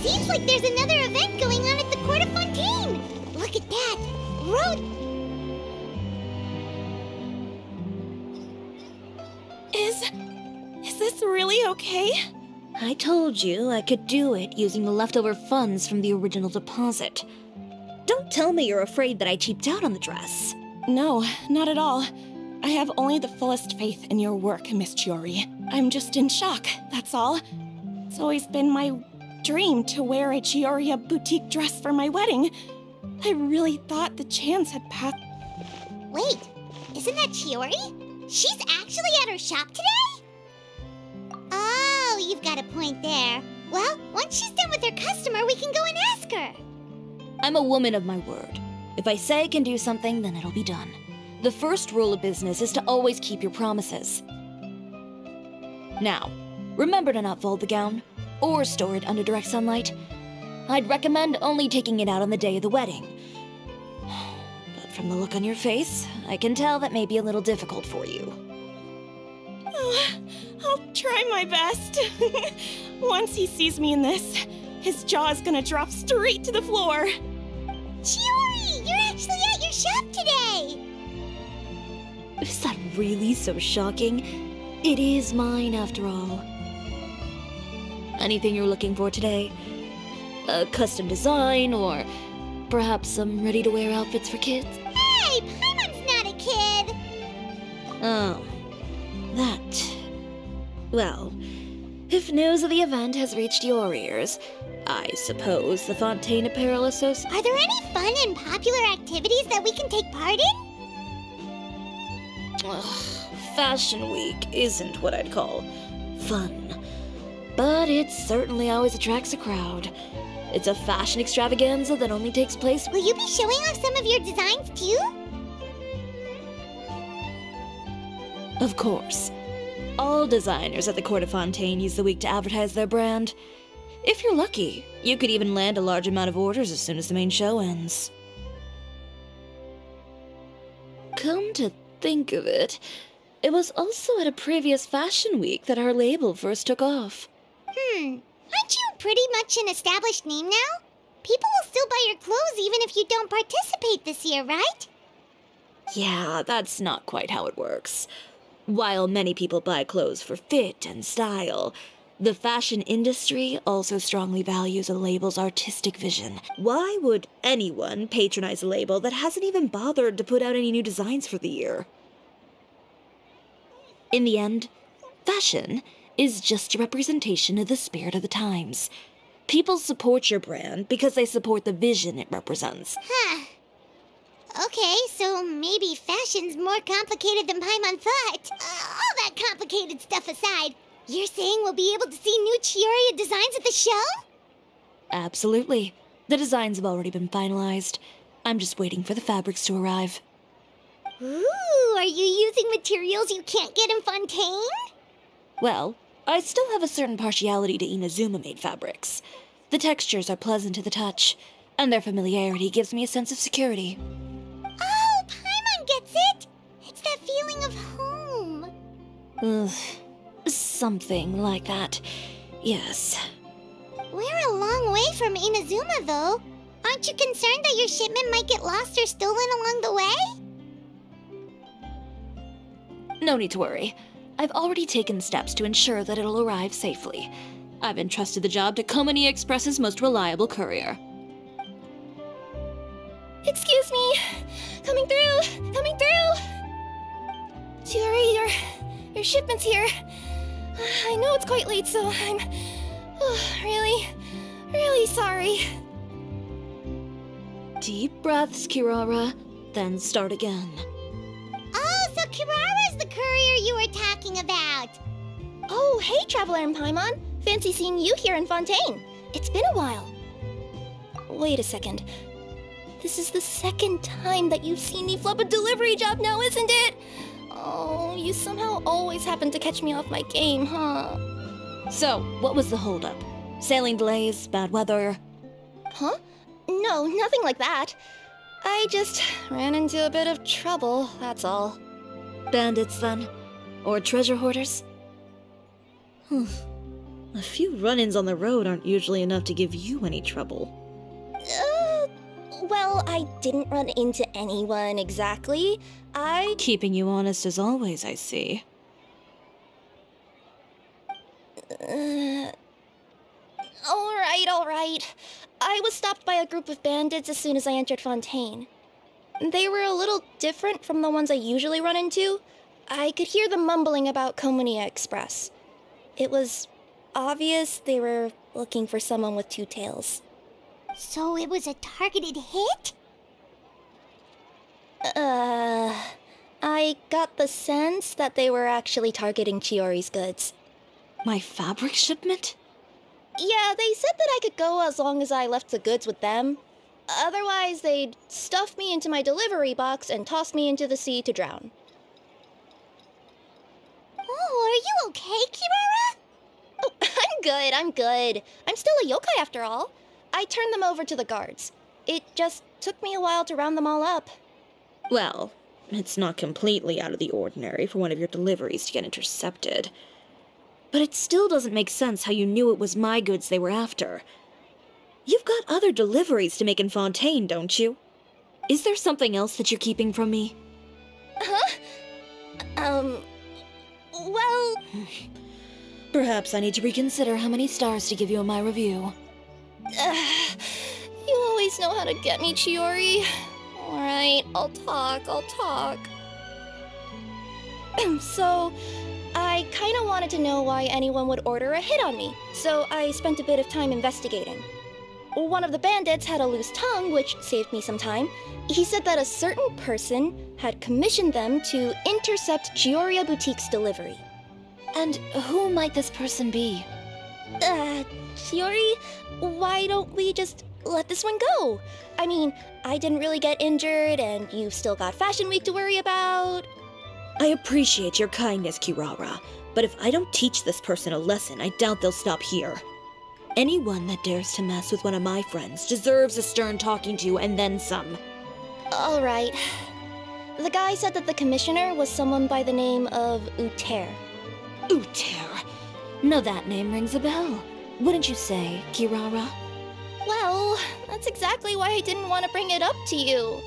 Seems like there's another event going on at the Court of Fontaine! Look at that! Is this really okay? I told you I could do it using the leftover funds from the original deposit. Don't tell me you're afraid that I cheaped out on the dress. No, not at all. I have only the fullest faith in your work, Miss Chiori. I'm just in shock, that's all. It's always been my dream to wear a Chioriya boutique dress for my wedding. I really thought the chance had passed. Wait, isn't that Chiori? She's actually at her shop today? Oh, you've got a point there. Well, once she's done with her customer, we can go and ask her. I'm a woman of my word. If I say I can do something, then it'll be done. The first rule of business is to always keep your promises. Now, remember to not fold the gown, or store it under direct sunlight. I'd recommend only taking it out on the day of the wedding. But from the look on your face, I can tell that may be a little difficult for you. I'll try my best. Once he sees me in this, his jaw's gonna drop straight to the floor. Chiori, you're actually at your shop today! Is that really so shocking? It is mine, after all. Anything you're looking for today? A custom design, or perhaps some ready-to-wear outfits for kids? Hey, Paimon's not a kid! Oh, that. Well, if news of the event has reached your ears, I suppose the Fontaine Apparel Association... Are there any fun and popular activities that we can take part in? Fashion Week isn't what I'd call fun. But it certainly always attracts a crowd. It's a fashion extravaganza that only takes place... Will you be showing off some of your designs too? Of course. All designers at the Court of Fontaine use the week to advertise their brand. If you're lucky, you could even land a large amount of orders as soon as the main show ends. Come to think of it, it was also at a previous fashion week that our label first took off. Aren't you pretty much an established name now? People will still buy your clothes even if you don't participate this year, right? Yeah, that's not quite how it works. While many people buy clothes for fit and style, the fashion industry also strongly values a label's artistic vision. Why would anyone patronize a label that hasn't even bothered to put out any new designs for the year? In the end, fashion is just a representation of the spirit of the times. People support your brand because they support the vision it represents. Huh. Okay, so maybe fashion's more complicated than Paimon thought. All that complicated stuff aside, you're saying we'll be able to see new Chioriya designs at the show? Absolutely. The designs have already been finalized. I'm just waiting for the fabrics to arrive. Ooh, are you using materials you can't get in Fontaine? Well, I still have a certain partiality to Inazuma-made fabrics. The textures are pleasant to the touch, and their familiarity gives me a sense of security. Oh, Paimon gets it! It's that feeling of home. Ugh, something like that. Yes. We're a long way from Inazuma, though. Aren't you concerned that your shipment might get lost or stolen along the way? No need to worry. I've already taken steps to ensure that it'll arrive safely. I've entrusted the job to Komani Express's most reliable courier. Excuse me! Coming through! Coming through! Chiori, your shipment's here. I know it's quite late, so I'm really sorry. Deep breaths, Kirara, then start again. Oh, so Kirara's the courier you were talking about. Oh, hey, Traveler and Paimon. Fancy seeing you here in Fontaine. It's been a while. Wait a second. This is the second time that you've seen me flub a delivery job now, isn't it? Oh, you somehow always happen to catch me off my game, huh? So, what was the holdup? Sailing delays, bad weather? Huh? No, nothing like that. I just ran into a bit of trouble, that's all. Bandits, then? Or treasure hoarders? A few run-ins on the road aren't usually enough to give you any trouble. Well, I didn't run into anyone exactly. Keeping you honest as always, I see. Alright. I was stopped by a group of bandits as soon as I entered Fontaine. They were a little different from the ones I usually run into. I could hear them mumbling about Komani Express. It was obvious they were looking for someone with two tails. So it was a targeted hit? I got the sense that they were actually targeting Chiori's goods. My fabric shipment? Yeah, they said that I could go as long as I left the goods with them. Otherwise, they'd stuff me into my delivery box and toss me into the sea to drown. Oh, are you okay, Kirara? Oh, I'm good. I'm still a yokai after all. I turned them over to the guards. It just took me a while to round them all up. Well, it's not completely out of the ordinary for one of your deliveries to get intercepted. But it still doesn't make sense how you knew it was my goods they were after. You've got other deliveries to make in Fontaine, don't you? Is there something else that you're keeping from me? Huh? Well... Perhaps I need to reconsider how many stars to give you in my review. You always know how to get me, Chiori. Alright, I'll talk. So, I kinda wanted to know why anyone would order a hit on me, so I spent a bit of time investigating. One of the bandits had a loose tongue, which saved me some time. He said that a certain person had commissioned them to intercept Chioria Boutique's delivery. And who might this person be? Chiori, why don't we just let this one go? I mean, I didn't really get injured, and you've still got Fashion Week to worry about. I appreciate your kindness, Kirara, but if I don't teach this person a lesson, I doubt they'll stop here. Anyone that dares to mess with one of my friends deserves a stern talking to and then some. Alright. The guy said that the commissioner was someone by the name of Uter. Uter. Now that name rings a bell. Wouldn't you say, Kirara? Well, that's exactly why I didn't want to bring it up to you.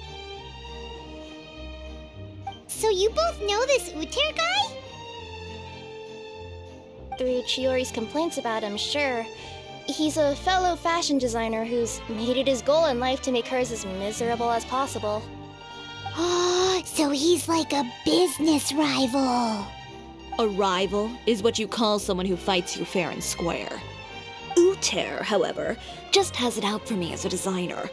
So you both know this Uter guy? Through Chiori's complaints about him, sure. He's a fellow fashion designer who's made it his goal in life to make hers as miserable as possible. Oh, so he's like a business rival. A rival is what you call someone who fights you fair and square. Uter, however, just has it out for me as a designer.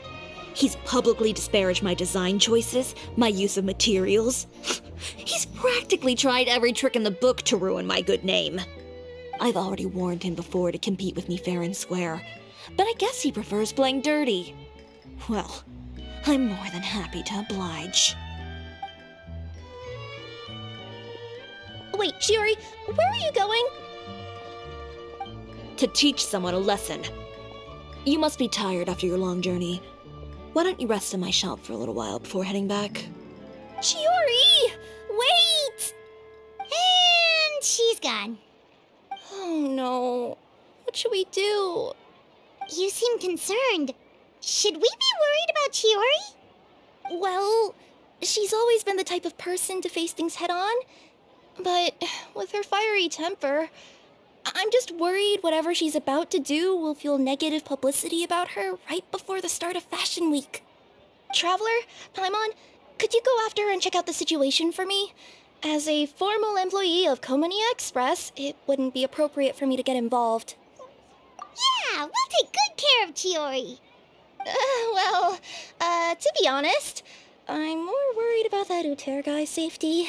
He's publicly disparaged my design choices, my use of materials. He's practically tried every trick in the book to ruin my good name. I've already warned him before to compete with me fair and square, but I guess he prefers playing dirty. Well, I'm more than happy to oblige. Wait, Chiori, where are you going? To teach someone a lesson. You must be tired after your long journey. Why don't you rest in my shop for a little while before heading back? Chiori! Wait! And she's gone. Oh no. What should we do? You seem concerned. Should we be worried about Chiori? Well, she's always been the type of person to face things head on. But with her fiery temper, I'm just worried whatever she's about to do will fuel negative publicity about her right before the start of Fashion Week. Traveler, Paimon, could you go after her and check out the situation for me? As a formal employee of Komonia Express, it wouldn't be appropriate for me to get involved. Yeah, we'll take good care of Chiori. To be honest, I'm more worried about that Uter guy's safety.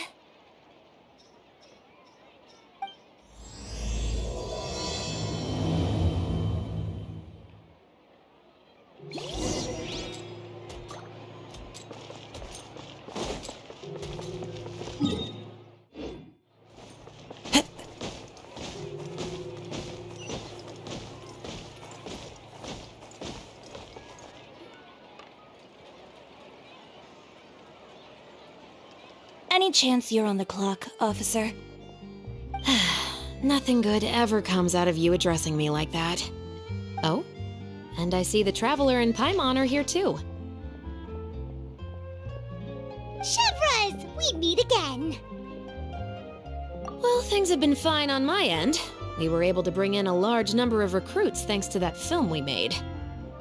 Any chance you're on the clock, officer? Nothing good ever comes out of you addressing me like that. Oh? And I see the Traveler and Paimon are here too. Chevras, we meet again. Well, things have been fine on my end. We were able to bring in a large number of recruits thanks to that film we made.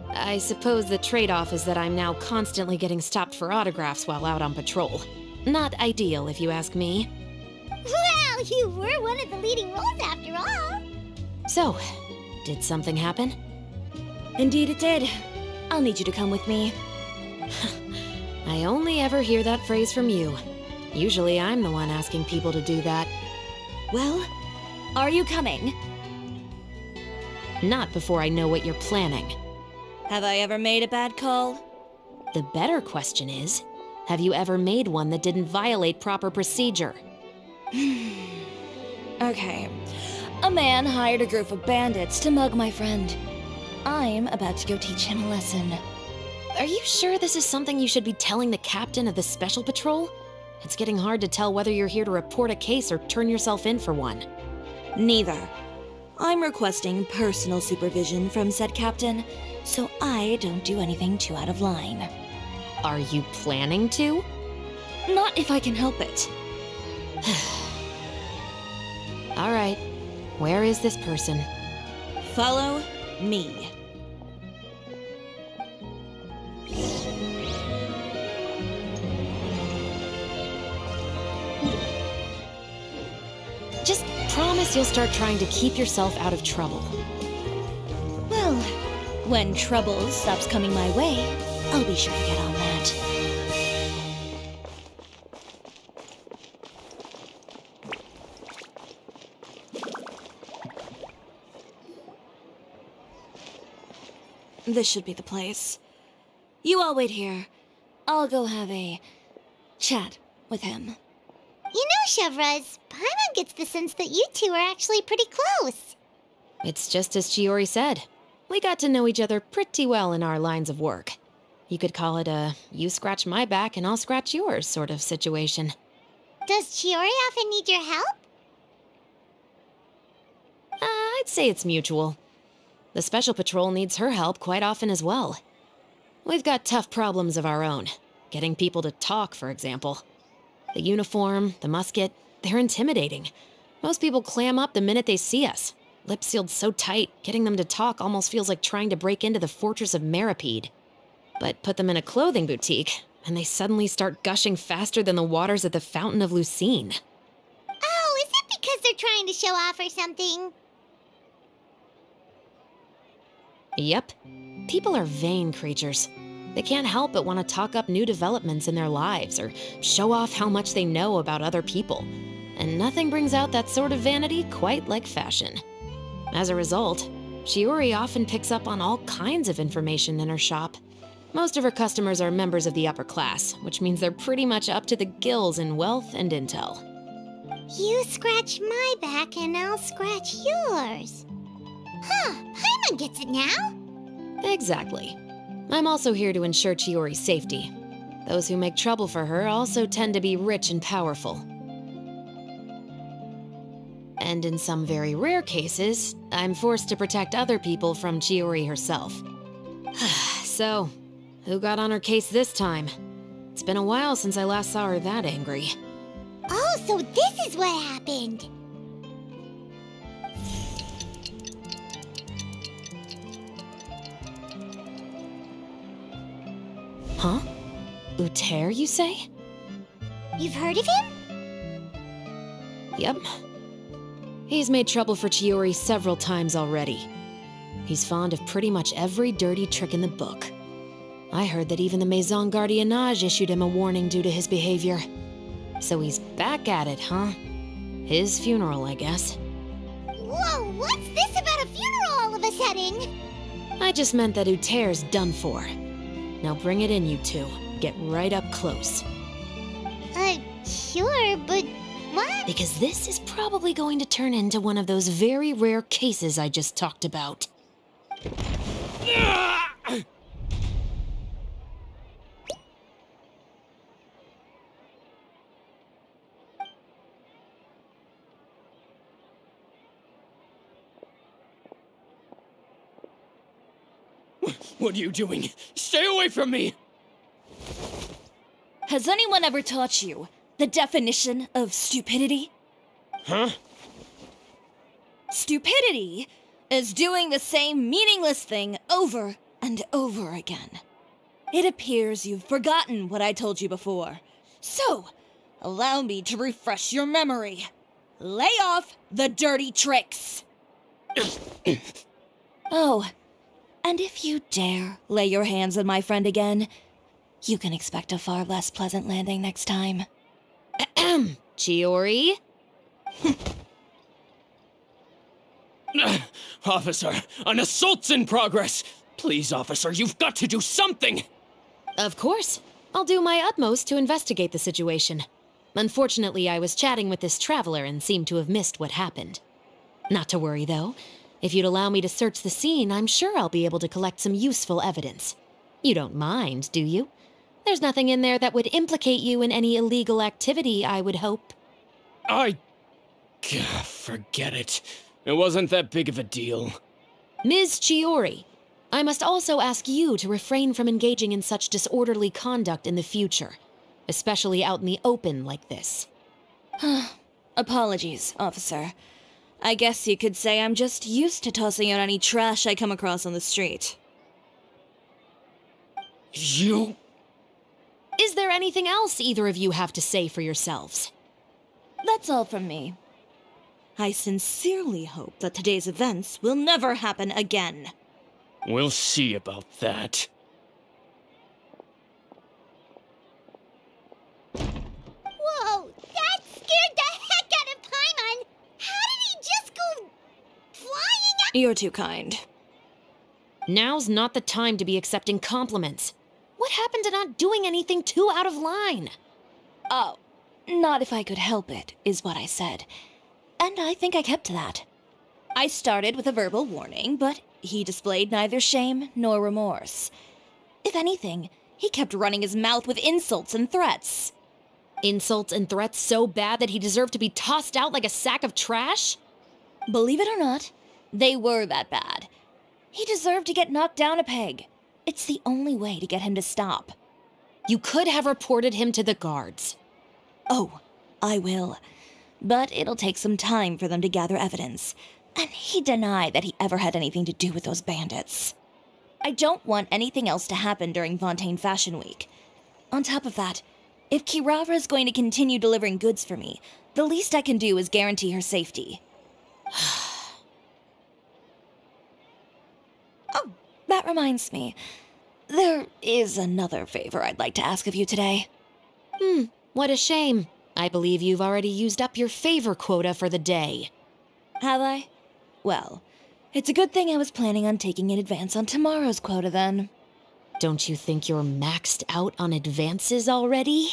I suppose the trade-off is that I'm now constantly getting stopped for autographs while out on patrol. Not ideal, if you ask me. Well, you were one of the leading roles after all. So, did something happen? Indeed it did. I'll need you to come with me. I only ever hear that phrase from you. Usually I'm the one asking people to do that. Well, are you coming? Not before I know what you're planning. Have I ever made a bad call? The better question is, have you ever made one that didn't violate proper procedure? Okay. A man hired a group of bandits to mug my friend. I'm about to go teach him a lesson. Are you sure this is something you should be telling the captain of the Special Patrol? It's getting hard to tell whether you're here to report a case or turn yourself in for one. Neither. I'm requesting personal supervision from said captain, so I don't do anything too out of line. Are you planning to? Not if I can help it. All right. Where is this person? Follow me. Just promise you'll start trying to keep yourself out of trouble. Well, when trouble stops coming my way, I'll be sure to get on that. This should be the place. You all wait here. I'll go have a chat with him. You know, Chevras, Paimon gets the sense that you two are actually pretty close. It's just as Chiori said. We got to know each other pretty well in our lines of work. You could call it a you scratch my back and I'll scratch yours sort of situation. Does Chiori often need your help? I'd say it's mutual. The Special Patrol needs her help quite often as well. We've got tough problems of our own. Getting people to talk, for example. The uniform, the musket, they're intimidating. Most people clam up the minute they see us. Lips sealed so tight, getting them to talk almost feels like trying to break into the fortress of Meripede. But put them in a clothing boutique, and they suddenly start gushing faster than the waters at the Fountain of Lucine. Oh, is it because they're trying to show off or something? Yep. People are vain creatures. They can't help but want to talk up new developments in their lives or show off how much they know about other people. And nothing brings out that sort of vanity quite like fashion. As a result, Chiori often picks up on all kinds of information in her shop. Most of her customers are members of the upper class, which means they're pretty much up to the gills in wealth and intel. You scratch my back and I'll scratch yours. Huh, Paimon gets it now. Exactly. I'm also here to ensure Chiori's safety. Those who make trouble for her also tend to be rich and powerful. And in some very rare cases, I'm forced to protect other people from Chiori herself. So, who got on her case this time? It's been a while since I last saw her that angry. Oh, so this is what happened. Huh? Uter, you say? You've heard of him? Yep. He's made trouble for Chiori several times already. He's fond of pretty much every dirty trick in the book. I heard that even the Maison Gardiennage issued him a warning due to his behavior. So he's back at it, huh? His funeral, I guess. Whoa, what's this about a funeral all of a sudden? I just meant that Uter's done for. Now bring it in, you two. Get right up close. Sure, but what? Because this is probably going to turn into one of those very rare cases I just talked about. What are you doing? Stay away from me! Has anyone ever taught you the definition of stupidity? Huh? Stupidity is doing the same meaningless thing over and over again. It appears you've forgotten what I told you before. So, allow me to refresh your memory. Lay off the dirty tricks. Oh, and if you dare lay your hands on my friend again, you can expect a far less pleasant landing next time. Chiori? Officer, an assault's in progress! Please, officer, you've got to do something! Of course. I'll do my utmost to investigate the situation. Unfortunately, I was chatting with this traveler and seemed to have missed what happened. Not to worry, though. If you'd allow me to search the scene, I'm sure I'll be able to collect some useful evidence. You don't mind, do you? There's nothing in there that would implicate you in any illegal activity, I would hope. Forget it. It wasn't that big of a deal. Ms. Chiori, I must also ask you to refrain from engaging in such disorderly conduct in the future, especially out in the open like this. Apologies, officer. I guess you could say I'm just used to tossing out any trash I come across on the street. You... Is there anything else either of you have to say for yourselves? That's all from me. I sincerely hope that today's events will never happen again. We'll see about that. Whoa, that scared the heck out of Paimon! How did he just go flying out? You're too kind. Now's not the time to be accepting compliments. What happened to not doing anything too out of line? Oh, not if I could help it, is what I said. And I think I kept to that. I started with a verbal warning, but he displayed neither shame nor remorse. If anything, he kept running his mouth with insults and threats. Insults and threats so bad that he deserved to be tossed out like a sack of trash? Believe it or not, they were that bad. He deserved to get knocked down a peg. It's the only way to get him to stop. You could have reported him to the guards. Oh, I will. But it'll take some time for them to gather evidence. And he denied that he ever had anything to do with those bandits. I don't want anything else to happen during Fontaine Fashion Week. On top of that, if Kirara is going to continue delivering goods for me, the least I can do is guarantee her safety. Oh, that reminds me. There is another favor I'd like to ask of you today. What a shame. I believe you've already used up your favor quota for the day. Have I? Well, it's a good thing I was planning on taking an advance on tomorrow's quota then. Don't you think you're maxed out on advances already?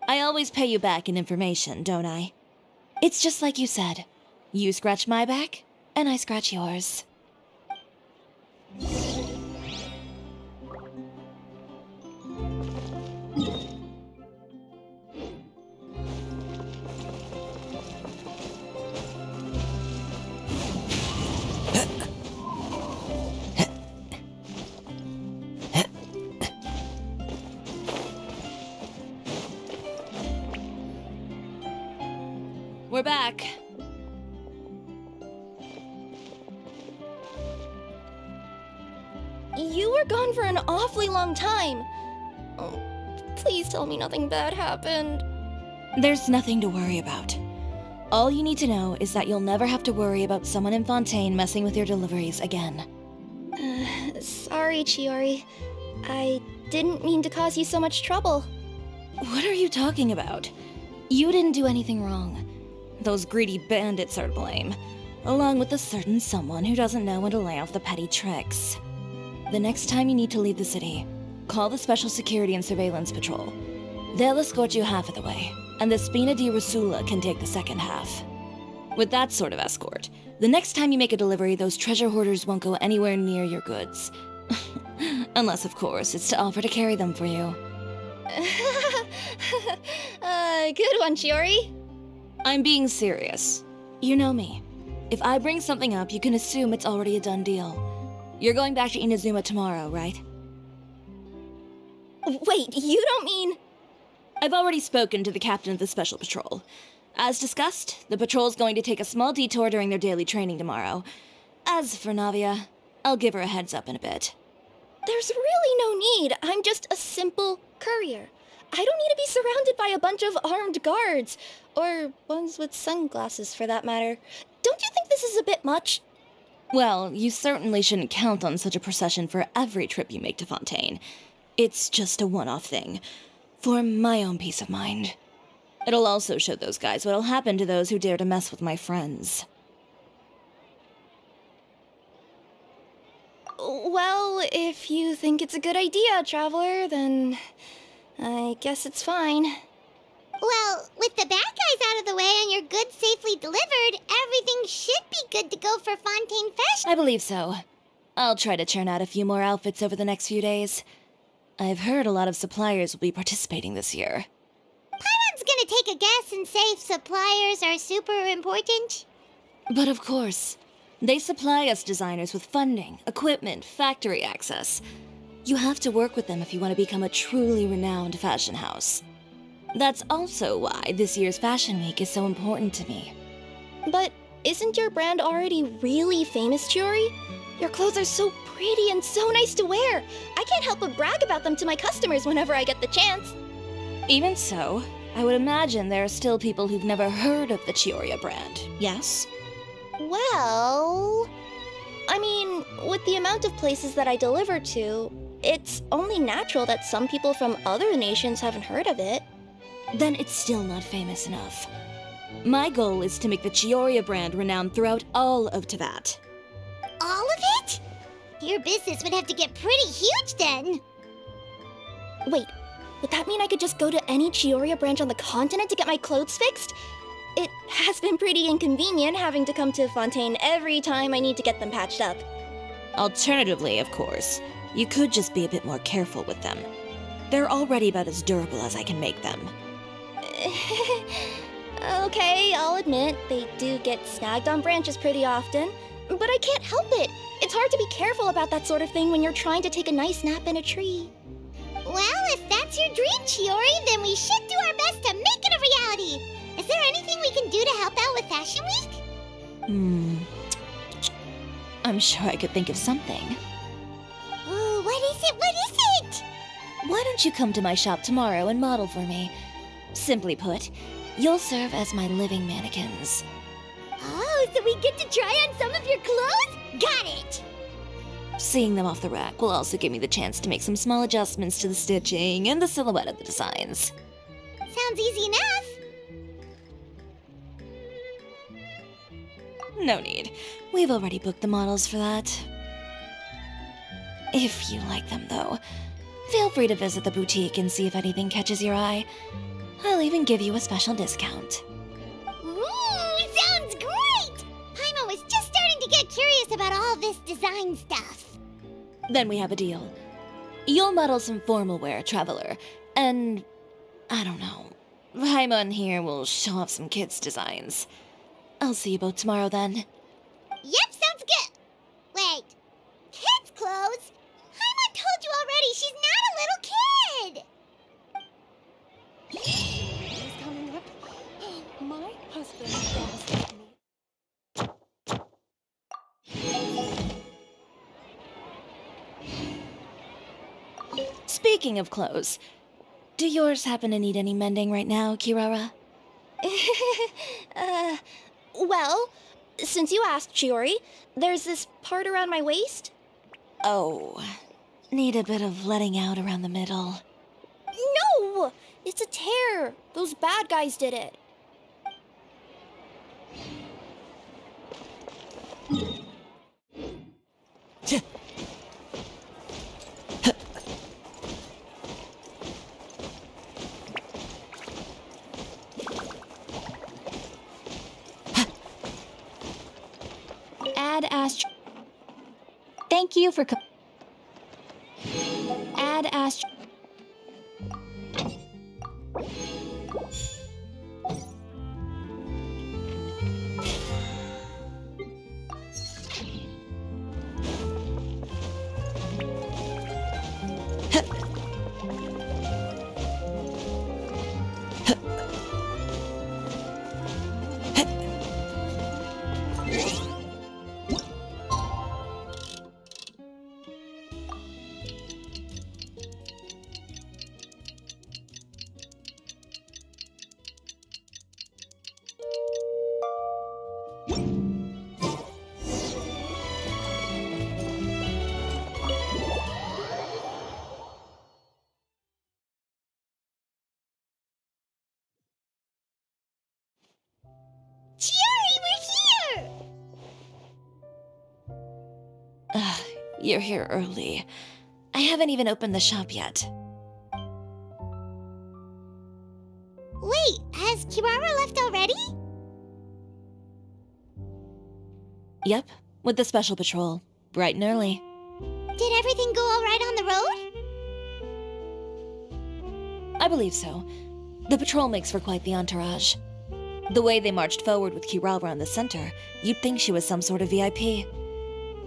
I always pay you back in information, don't I? It's just like you said. You scratch my back, and I scratch yours. we're back. You were gone for an awfully long time. Oh, please tell me nothing bad happened. There's nothing to worry about. All you need to know is that you'll never have to worry about someone in Fontaine messing with your deliveries again. Sorry, Chiori. I didn't mean to cause you so much trouble. What are you talking about? You didn't do anything wrong. Those greedy bandits are to blame, along with a certain someone who doesn't know when to lay off the petty tricks. The next time you need to leave the city, call the Special Security and Surveillance Patrol. They'll escort you half of the way, and the Spina di Rusula can take the second half. With that sort of escort, the next time you make a delivery, those treasure hoarders won't go anywhere near your goods. Unless, of course, it's to offer to carry them for you. Good one, Chiori. I'm being serious. You know me. If I bring something up, you can assume it's already a done deal. You're going back to Inazuma tomorrow, right? Wait, you don't mean... I've already spoken to the captain of the Special Patrol. As discussed, the patrol's going to take a small detour during their daily training tomorrow. As for Navia, I'll give her a heads up in a bit. There's really no need. I'm just a simple courier. I don't need to be surrounded by a bunch of armed guards. Or ones with sunglasses, for that matter. Don't you think this is a bit much? Well, you certainly shouldn't count on such a procession for every trip you make to Fontaine. It's just a one-off thing, for my own peace of mind. It'll also show those guys what'll happen to those who dare to mess with my friends. Well, if you think it's a good idea, Traveler, then I guess it's fine. Well, with the bad guys out of the way and your goods safely delivered, everything should be good to go for Fontaine Fashion. I believe so. I'll try to churn out a few more outfits over the next few days. I've heard a lot of suppliers will be participating this year. Paimon's gonna take a guess and say suppliers are super important. But of course, they supply us designers with funding, equipment, factory access. You have to work with them if you want to become a truly renowned fashion house. That's also why this year's Fashion Week is so important to me. But isn't your brand already really famous, Chiori? Your clothes are so pretty and so nice to wear. I can't help but brag about them to my customers whenever I get the chance. Even so, I would imagine there are still people who've never heard of the Chiori brand, yes? Well... I mean, with the amount of places that I deliver to, it's only natural that some people from other nations haven't heard of it. Then it's still not famous enough. My goal is to make the Chiori brand renowned throughout all of Teyvat. All of it? Your business would have to get pretty huge then. Wait, would that mean I could just go to any Chiori branch on the continent to get my clothes fixed? It has been pretty inconvenient having to come to Fontaine every time I need to get them patched up. Alternatively, of course, you could just be a bit more careful with them. They're already about as durable as I can make them. Okay, I'll admit, they do get snagged on branches pretty often, but I can't help it. It's hard to be careful about that sort of thing when you're trying to take a nice nap in a tree. Well, if that's your dream, Chiori, then we should do our best to make it a reality. Is there anything we can do to help out with Fashion Week? I'm sure I could think of something. Ooh, what is it? What is it? Why don't you come to my shop tomorrow and model for me? Simply put, you'll serve as my living mannequins. Oh, so we get to try on some of your clothes? Got it! Seeing them off the rack will also give me the chance to make some small adjustments to the stitching and the silhouette of the designs. Sounds easy enough. No need. We've already booked the models for that. If you like them, though, feel free to visit the boutique and see if anything catches your eye. I'll even give you a special discount. Ooh, sounds great! Paimon was just starting to get curious about all this design stuff. Then we have a deal. You'll model some formal wear, Traveler, and... I don't know. Paimon here will show off some kids' designs. I'll see you both tomorrow then. Yep, sounds good. Wait, kids' clothes? Paimon told you already she's not a little kid. He's coming up. My husband Speaking of clothes, do yours happen to need any mending right now, Kirara? Well, since you asked, Chiori, there's this part around my waist. Oh, need a bit of letting out around the middle. No! It's a tear. Those bad guys did it. Ad Ast. Thank you for Ad Ast. Chiori, we're here! You're here early. I haven't even opened the shop yet. Wait, has Kirara left already? Yep, with the special patrol. Bright and early. Did everything go all right on the road? I believe so. The patrol makes for quite the entourage. The way they marched forward with Kirara in the center, you'd think she was some sort of VIP.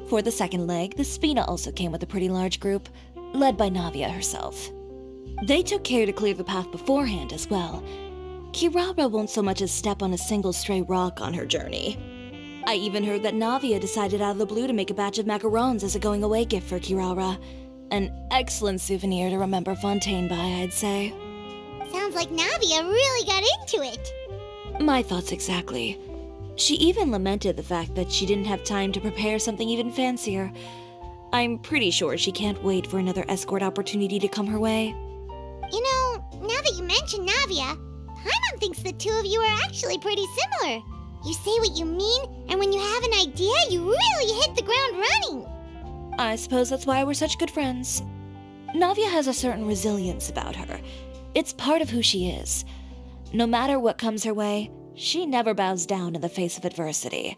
For the second leg, the Spina also came with a pretty large group, led by Navia herself. They took care to clear the path beforehand as well. Kirara won't so much as step on a single stray rock on her journey. I even heard that Navia decided out of the blue to make a batch of macarons as a going-away gift for Kirara. An excellent souvenir to remember Fontaine by, I'd say. Sounds like Navia really got into it. My thoughts exactly. She even lamented the fact that she didn't have time to prepare something even fancier. I'm pretty sure she can't wait for another escort opportunity to come her way. You know, now that you mention Navia, Paimon thinks the two of you are actually pretty similar. You say what you mean, and when you have an idea, you really hit the ground running. I suppose that's why we're such good friends. Navia has a certain resilience about her. It's part of who she is. No matter what comes her way, she never bows down in the face of adversity.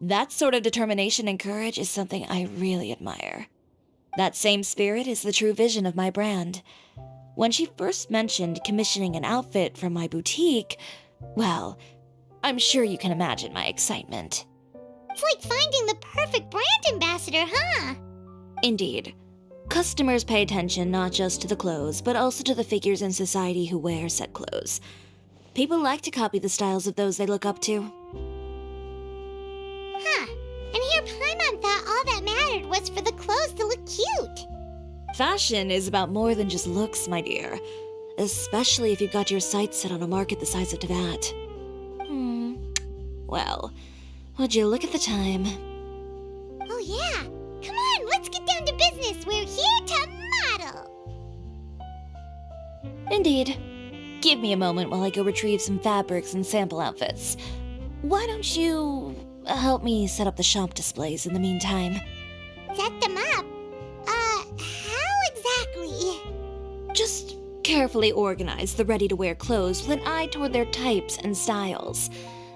That sort of determination and courage is something I really admire. That same spirit is the true vision of my brand. When she first mentioned commissioning an outfit from my boutique, well, I'm sure you can imagine my excitement. It's like finding the perfect brand ambassador, huh? Indeed. Customers pay attention not just to the clothes, but also to the figures in society who wear said clothes. People like to copy the styles of those they look up to. Huh. And here Paimon thought all that mattered was for the clothes to look cute. Fashion is about more than just looks, my dear. Especially if you've got your sights set on a market the size of Tibet. Well, would you look at the time? Oh yeah. Come on, let's get down to business. We're here to model. Indeed. Give me a moment while I go retrieve some fabrics and sample outfits. Why don't you help me set up the shop displays in the meantime? Set them up? How exactly? Just carefully organize the ready-to-wear clothes with an eye toward their types and styles.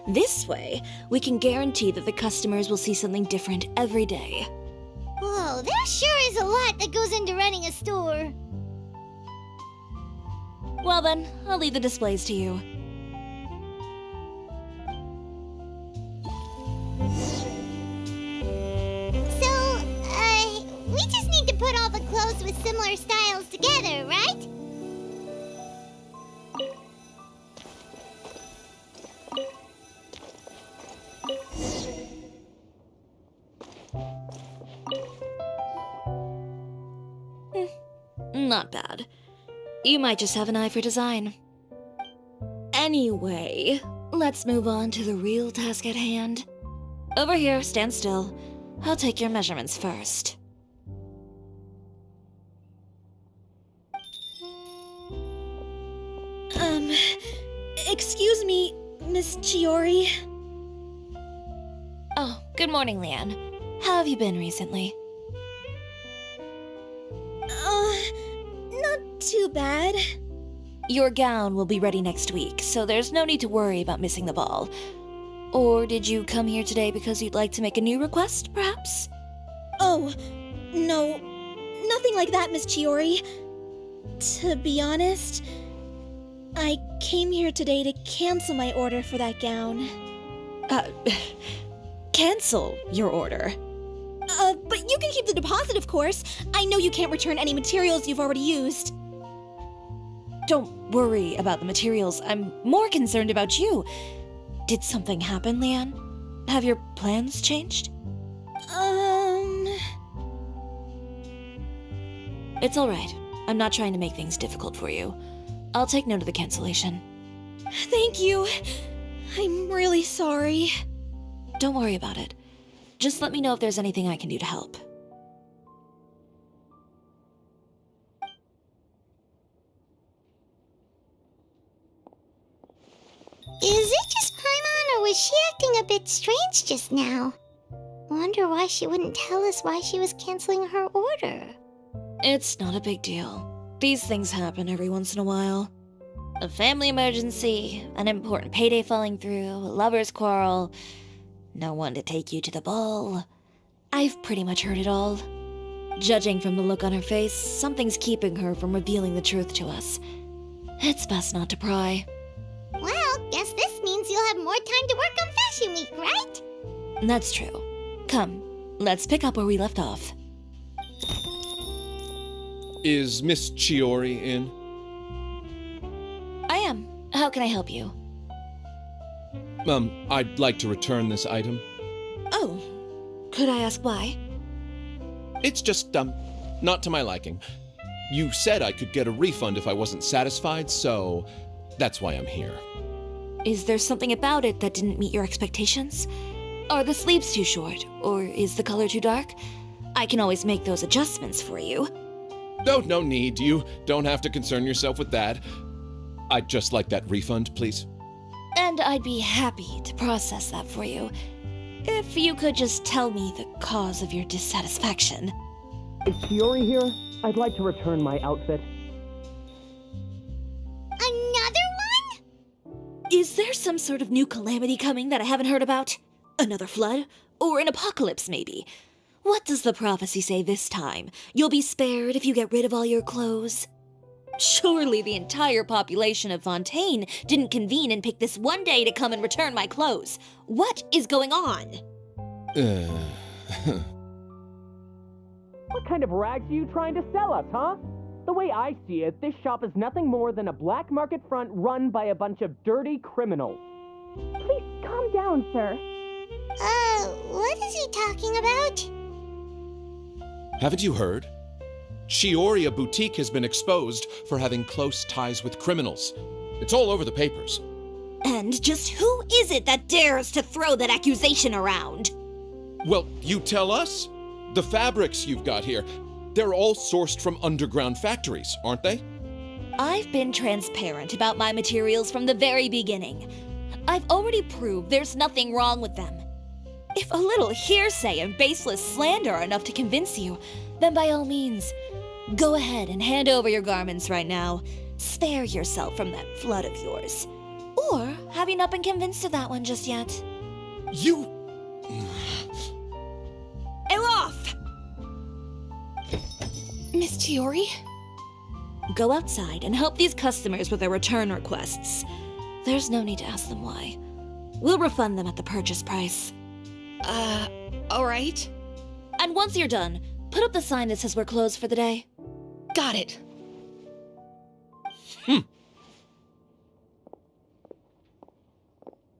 This way, we can guarantee that the customers will see something different every day. Whoa, there sure is a lot that goes into running a store. Well then, I'll leave the displays to you. So, we just need to put all the clothes with similar styles together, right? not bad. You might just have an eye for design. Anyway, let's move on to the real task at hand. Over here, stand still. I'll take your measurements first. Excuse me, Miss Chiori. Oh, good morning, Leanne. How have you been recently? Not too bad. Your gown will be ready next week, so there's no need to worry about missing the ball. Or did you come here today because you'd like to make a new request, perhaps? Oh, no. Nothing like that, Miss Chiori. To be honest, I came here today to cancel my order for that gown. Cancel your order. But you can keep the deposit, of course. I know you can't return any materials you've already used. Don't worry about the materials. I'm more concerned about you. Did something happen, Leanne? Have your plans changed? It's alright. I'm not trying to make things difficult for you. I'll take note of the cancellation. Thank you. I'm really sorry. Don't worry about it. Just let me know if there's anything I can do to help. Is it just Paimon, or was she acting a bit strange just now? Wonder why she wouldn't tell us why she was canceling her order. It's not a big deal. These things happen every once in a while. A family emergency, an important payday falling through, a lover's quarrel, no one to take you to the ball. I've pretty much heard it all. Judging from the look on her face, something's keeping her from revealing the truth to us. It's best not to pry. Well, guess this means you'll have more time to work on Fashion Week, right? That's true. Come, let's pick up where we left off. Is Miss Chiori in? I am. How can I help you? I'd like to return this item. Oh, could I ask why? It's just, not to my liking. You said I could get a refund if I wasn't satisfied, so that's why I'm here. Is there something about it that didn't meet your expectations? Are the sleeves too short, or is the color too dark? I can always make those adjustments for you. Oh, no need. You don't have to concern yourself with that. I'd just like that refund, please. And I'd be happy to process that for you. If you could just tell me the cause of your dissatisfaction. Is Chiori here? I'd like to return my outfit. Another one? Is there some sort of new calamity coming that I haven't heard about? Another flood? Or an apocalypse, maybe? What does the prophecy say this time? You'll be spared if you get rid of all your clothes? Surely the entire population of Fontaine didn't convene and pick this one day to come and return my clothes. What is going on? What kind of rags are you trying to sell us, huh? The way I see it, this shop is nothing more than a black market front run by a bunch of dirty criminals. Please calm down, sir. What is he talking about? Haven't you heard? Chiori Boutique has been exposed for having close ties with criminals. It's all over the papers. And just who is it that dares to throw that accusation around? Well, you tell us. The fabrics you've got here, they're all sourced from underground factories, aren't they? I've been transparent about my materials from the very beginning. I've already proved there's nothing wrong with them. If a little hearsay and baseless slander are enough to convince you, then by all means, go ahead and hand over your garments right now. Spare yourself from that flood of yours. Or have you not been convinced of that one just yet? You... Off! Miss Chiori? Go outside and help these customers with their return requests. There's no need to ask them why. We'll refund them at the purchase price. Alright. And once you're done, put up the sign that says we're closed for the day. Got it.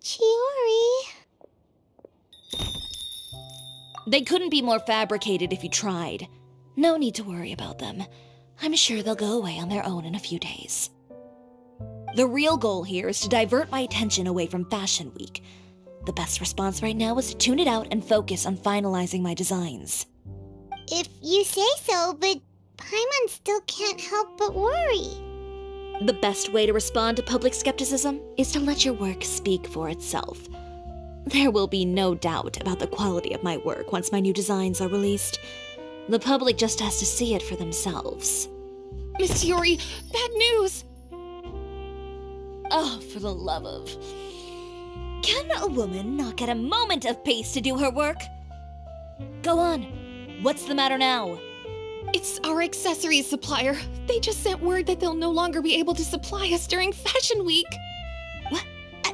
Chiori. They couldn't be more fabricated if you tried. No need to worry about them. I'm sure they'll go away on their own in a few days. The real goal here is to divert my attention away from Fashion Week. The best response right now is to tune it out and focus on finalizing my designs. If you say so, but Paimon still can't help but worry. The best way to respond to public skepticism is to let your work speak for itself. There will be no doubt about the quality of my work once my new designs are released. The public just has to see it for themselves. Miss Yuri, bad news! Oh, for the love of... Can a woman not get a moment of peace to do her work? Go on. What's the matter now? It's our accessories supplier. They just sent word that they'll no longer be able to supply us during Fashion Week. What?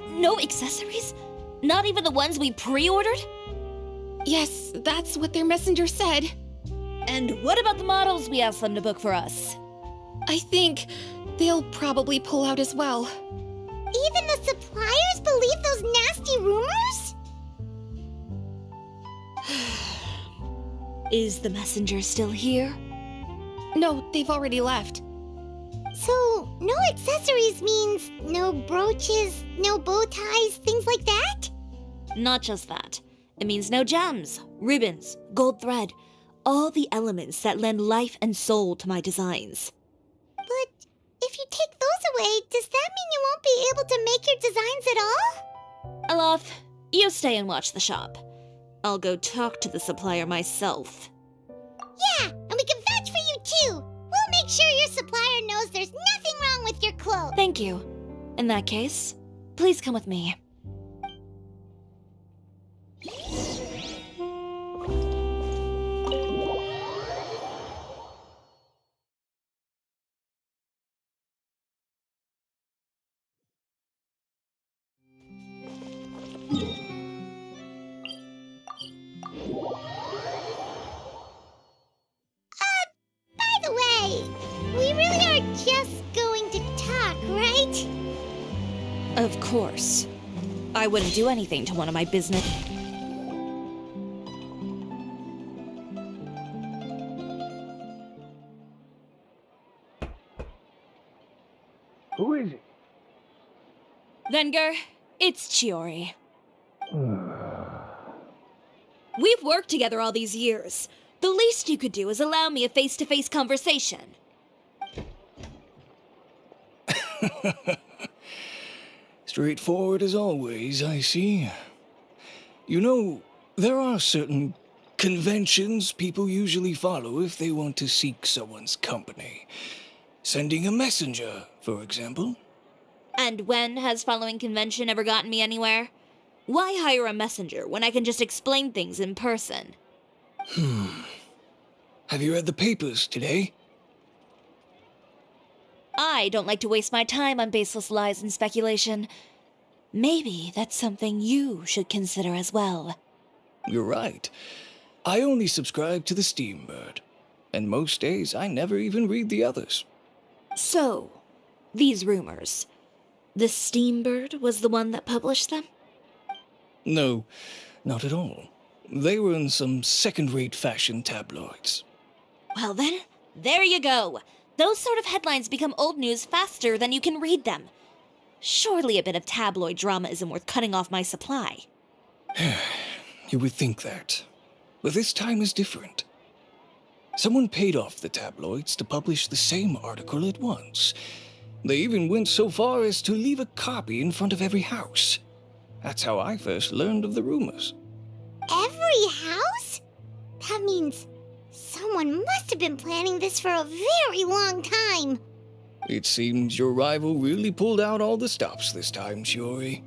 No accessories? Not even the ones we pre-ordered? Yes, that's what their messenger said. And what about the models we asked them to book for us? I think they'll probably pull out as well. Even the suppliers believe those nasty rumors? Is the messenger still here? No, they've already left. So, no accessories means no brooches, no bow ties, things like that? Not just that. It means no gems, ribbons, gold thread, all the elements that lend life and soul to my designs. But if you take those away, does that mean you won't be able to make your designs at all? Alof, you stay and watch the shop. I'll go talk to the supplier myself. Yeah, and we can vouch for you too. We'll make sure your supplier knows there's nothing wrong with your clothes. Thank you. In that case, please come with me. By the way, we really are just going to talk, right? Of course. I wouldn't do anything to one of my business. Who is it? Venger, it's Chiori. We've worked together all these years. The least you could do is allow me a face-to-face conversation. Straightforward as always, I see. You know, there are certain conventions people usually follow if they want to seek someone's company. Sending a messenger, for example. And when has following convention ever gotten me anywhere? Why hire a messenger when I can just explain things in person? Have you read the papers today? I don't like to waste my time on baseless lies and speculation. Maybe that's something you should consider as well. You're right. I only subscribe to the Steambird. And most days I never even read the others. So, these rumors. The Steambird was the one that published them? No, not at all. They were in some second-rate fashion tabloids. Well then, there you go. Those sort of headlines become old news faster than you can read them. Surely a bit of tabloid drama isn't worth cutting off my supply. You would think that. But this time is different. Someone paid off the tabloids to publish the same article at once. They even went so far as to leave a copy in front of every house. That's how I first learned of the rumors. Every house? That means someone must have been planning this for a very long time. It seems your rival really pulled out all the stops this time, Shiori.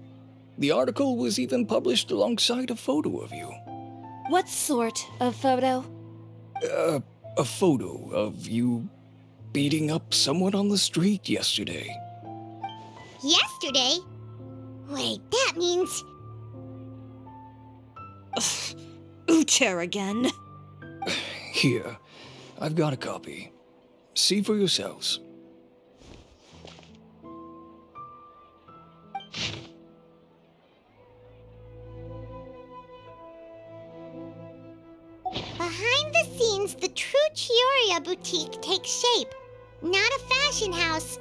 The article was even published alongside a photo of you. What sort of photo? A photo of you beating up someone on the street yesterday. Yesterday? Wait, that means... Uter again. Here, I've got a copy. See for yourselves. Behind the scenes, the true Chioria boutique takes shape. Not a fashion house,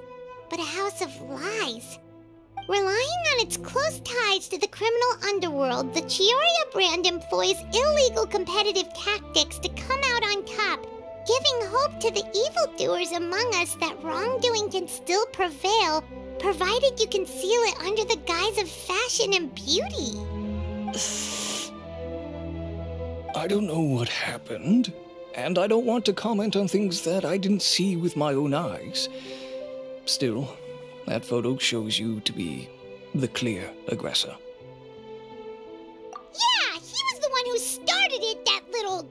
but a house of lies. Relying on its close ties to the criminal underworld, the Chioria brand employs illegal competitive tactics to come out on top, giving hope to the evildoers among us that wrongdoing can still prevail, provided you conceal it under the guise of fashion and beauty. I don't know what happened, and I don't want to comment on things that I didn't see with my own eyes. Still, that photo shows you to be the clear aggressor. Yeah, he was the one who started it, that little...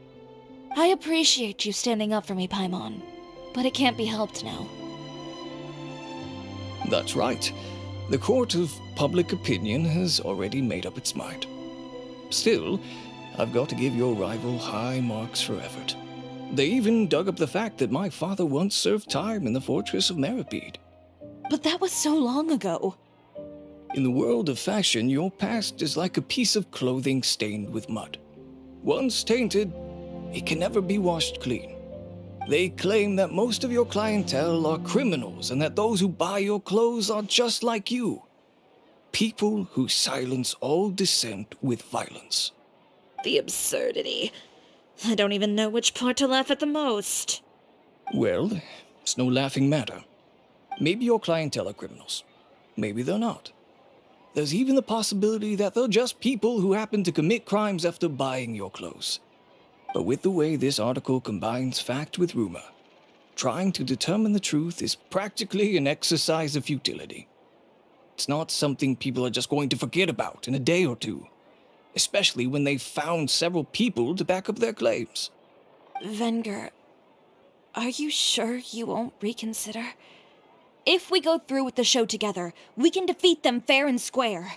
I appreciate you standing up for me, Paimon, but it can't be helped now. That's right. The court of public opinion has already made up its mind. Still, I've got to give your rival high marks for effort. They even dug up the fact that my father once served time in the fortress of Meripede. But that was so long ago. In the world of fashion, your past is like a piece of clothing stained with mud. Once tainted, it can never be washed clean. They claim that most of your clientele are criminals and that those who buy your clothes are just like you. People who silence all dissent with violence. The absurdity. I don't even know which part to laugh at the most. Well, it's no laughing matter. Maybe your clientele are criminals. Maybe they're not. There's even the possibility that they're just people who happen to commit crimes after buying your clothes. But with the way this article combines fact with rumor, trying to determine the truth is practically an exercise of futility. It's not something people are just going to forget about in a day or two, especially when they've found several people to back up their claims. Venger, are you sure you won't reconsider? If we go through with the show together, we can defeat them fair and square.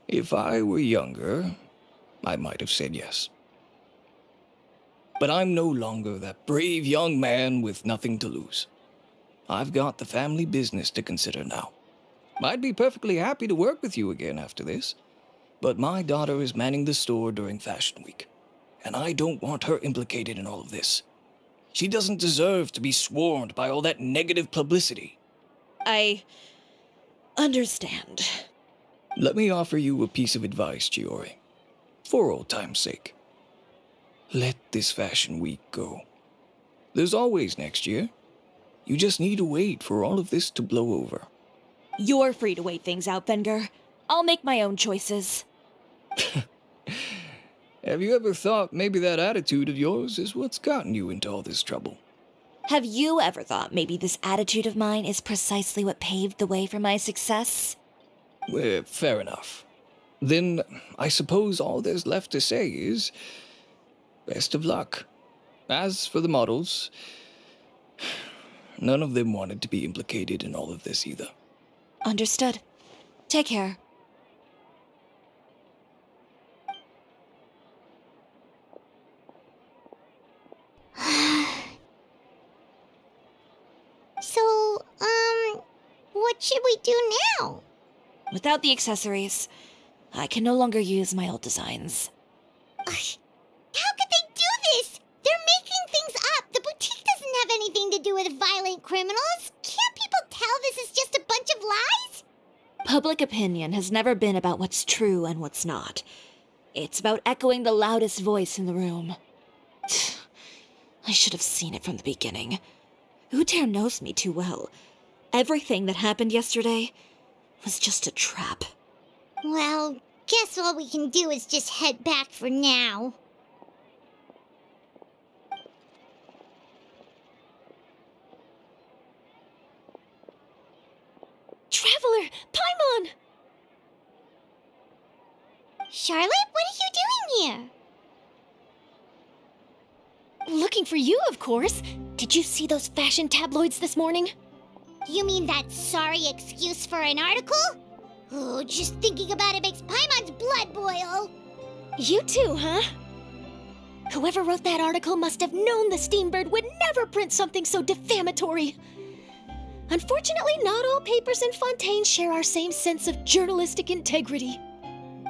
If I were younger, I might have said yes. But I'm no longer that brave young man with nothing to lose. I've got the family business to consider now. I'd be perfectly happy to work with you again after this, but my daughter is manning the store during Fashion Week, and I don't want her implicated in all of this. She doesn't deserve to be swarmed by all that negative publicity. I understand. Let me offer you a piece of advice, Chiori. For old time's sake. Let this Fashion Week go. There's always next year. You just need to wait for all of this to blow over. You're free to wait things out, Venger. I'll make my own choices. Have you ever thought maybe that attitude of yours is what's gotten you into all this trouble? Have you ever thought maybe this attitude of mine is precisely what paved the way for my success? Well, fair enough. Then I suppose all there's left to say is, best of luck. As for the models, none of them wanted to be implicated in all of this either. Understood. Take care. So, what should we do now? Without the accessories, I can no longer use my old designs. How could they do this? They're making things up. The boutique doesn't have anything to do with violent criminals. Can't people tell this is just a bunch of lies? Public opinion has never been about what's true and what's not. It's about echoing the loudest voice in the room. I should have seen it from the beginning. Uter knows me too well. Everything that happened yesterday was just a trap. Well, guess all we can do is just head back for now. Traveler! Paimon! Charlotte, what are you doing here? Looking for you, of course. Did you see those fashion tabloids this morning? You mean that sorry excuse for an article? Oh, just thinking about it makes Paimon's blood boil. You too, huh? Whoever wrote that article must have known the Steambird would never print something so defamatory. Unfortunately, not all papers in Fontaine share our same sense of journalistic integrity.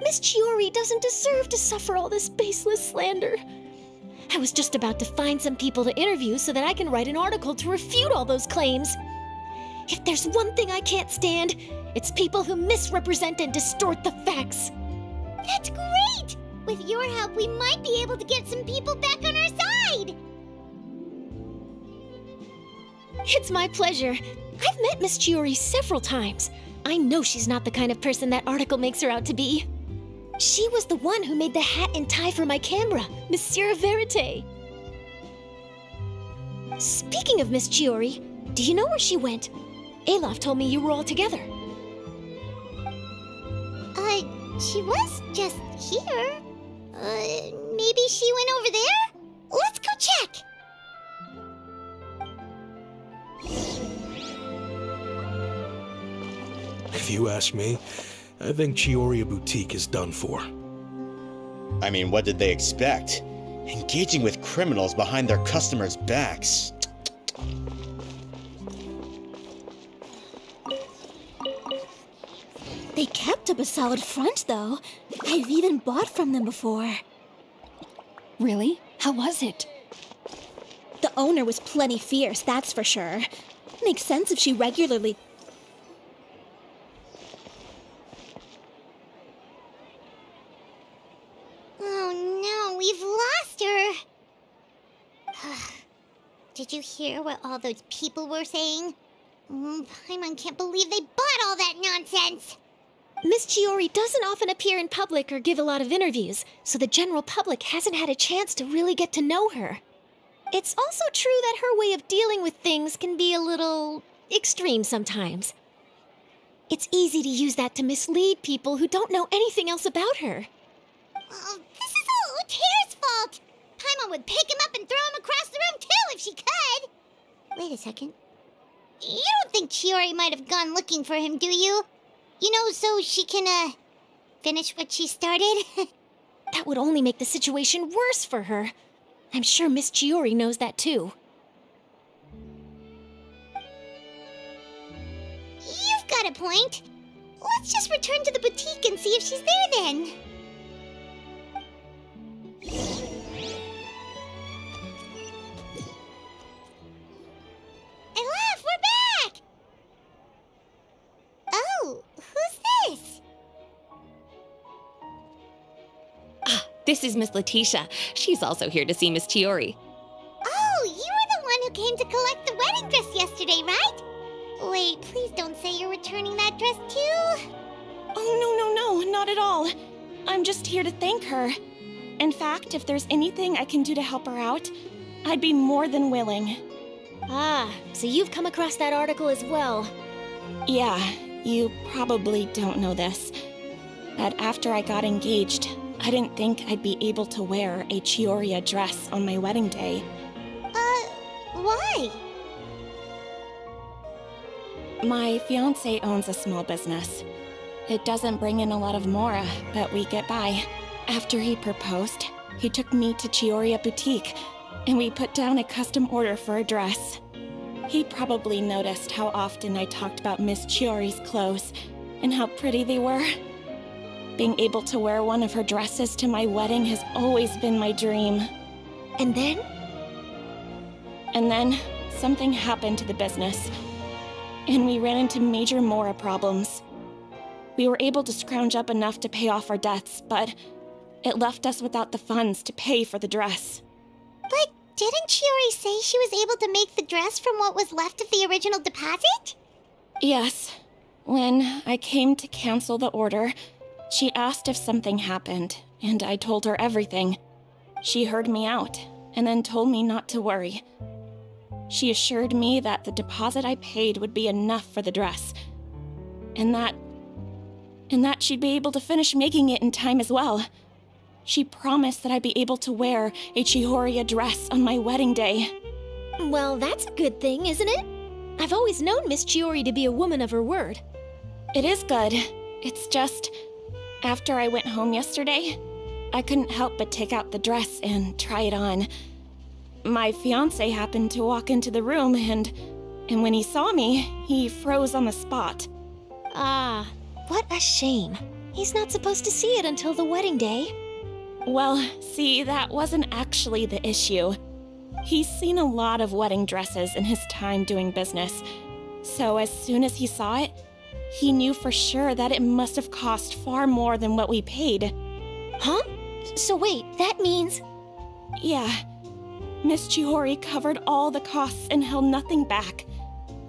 Miss Chiori doesn't deserve to suffer all this baseless slander. I was just about to find some people to interview so that I can write an article to refute all those claims. If there's one thing I can't stand, it's people who misrepresent and distort the facts. That's great! With your help, we might be able to get some people back on our side! It's my pleasure. I've met Miss Chiori several times. I know she's not the kind of person that article makes her out to be. She was the one who made the hat and tie for my camera, Monsieur Verite. Speaking of Miss Chiori, do you know where she went? Olaf told me you were all together. She was just here. Maybe she went over there? Let's go check! If you ask me, I think Chiori Boutique is done for. I mean, what did they expect? Engaging with criminals behind their customers' backs. They kept up a solid front, though. I've even bought from them before. Really? How was it? The owner was plenty fierce, that's for sure. Makes sense if she regularly... Oh no, we've lost her! Did you hear what all those people were saying? Paimon can't believe they bought all that nonsense! Miss Chiori doesn't often appear in public or give a lot of interviews, so the general public hasn't had a chance to really get to know her. It's also true that her way of dealing with things can be a little extreme sometimes. It's easy to use that to mislead people who don't know anything else about her. Oh, this is all Uter's fault! Paimon would pick him up and throw him across the room too if she could! Wait a second. You don't think Chiori might have gone looking for him, do you? You know, so she can, finish what she started? That would only make the situation worse for her. I'm sure Miss Chiori knows that too. You've got a point. Let's just return to the boutique and see if she's there then. Olaf, we're back! Oh, who's this? This is Miss Letitia. She's also here to see Miss Chiori. Oh, you were the one who came to collect the wedding dress yesterday, right? Wait, please don't say you're returning that dress too. Oh, no, not at all. I'm just here to thank her. In fact, if there's anything I can do to help her out, I'd be more than willing. Ah, so you've come across that article as well. Yeah, you probably don't know this, but after I got engaged, I didn't think I'd be able to wear a Chiori dress on my wedding day. Why? My fiancé owns a small business. It doesn't bring in a lot of mora, but we get by. After he proposed, he took me to Chiori Boutique, and we put down a custom order for a dress. He probably noticed how often I talked about Miss Chiori's clothes, and how pretty they were. Being able to wear one of her dresses to my wedding has always been my dream. And then? And then, something happened to the business, and we ran into major mora problems. We were able to scrounge up enough to pay off our debts, but it left us without the funds to pay for the dress. But didn't Chiori say she was able to make the dress from what was left of the original deposit? Yes. When I came to cancel the order, she asked if something happened, and I told her everything. She heard me out, and then told me not to worry. She assured me that the deposit I paid would be enough for the dress, and that she'd be able to finish making it in time as well. She promised that I'd be able to wear a Chiori dress on my wedding day. Well, that's a good thing, isn't it? I've always known Miss Chiori to be a woman of her word. It is good. It's just, after I went home yesterday, I couldn't help but take out the dress and try it on. My fiancé happened to walk into the room, and when he saw me, he froze on the spot. Ah, what a shame. He's not supposed to see it until the wedding day. Well, see, that wasn't actually the issue. He's seen a lot of wedding dresses in his time doing business. So as soon as he saw it, he knew for sure that it must have cost far more than what we paid. Huh? So wait, that means... Yeah. Miss Chiori covered all the costs and held nothing back.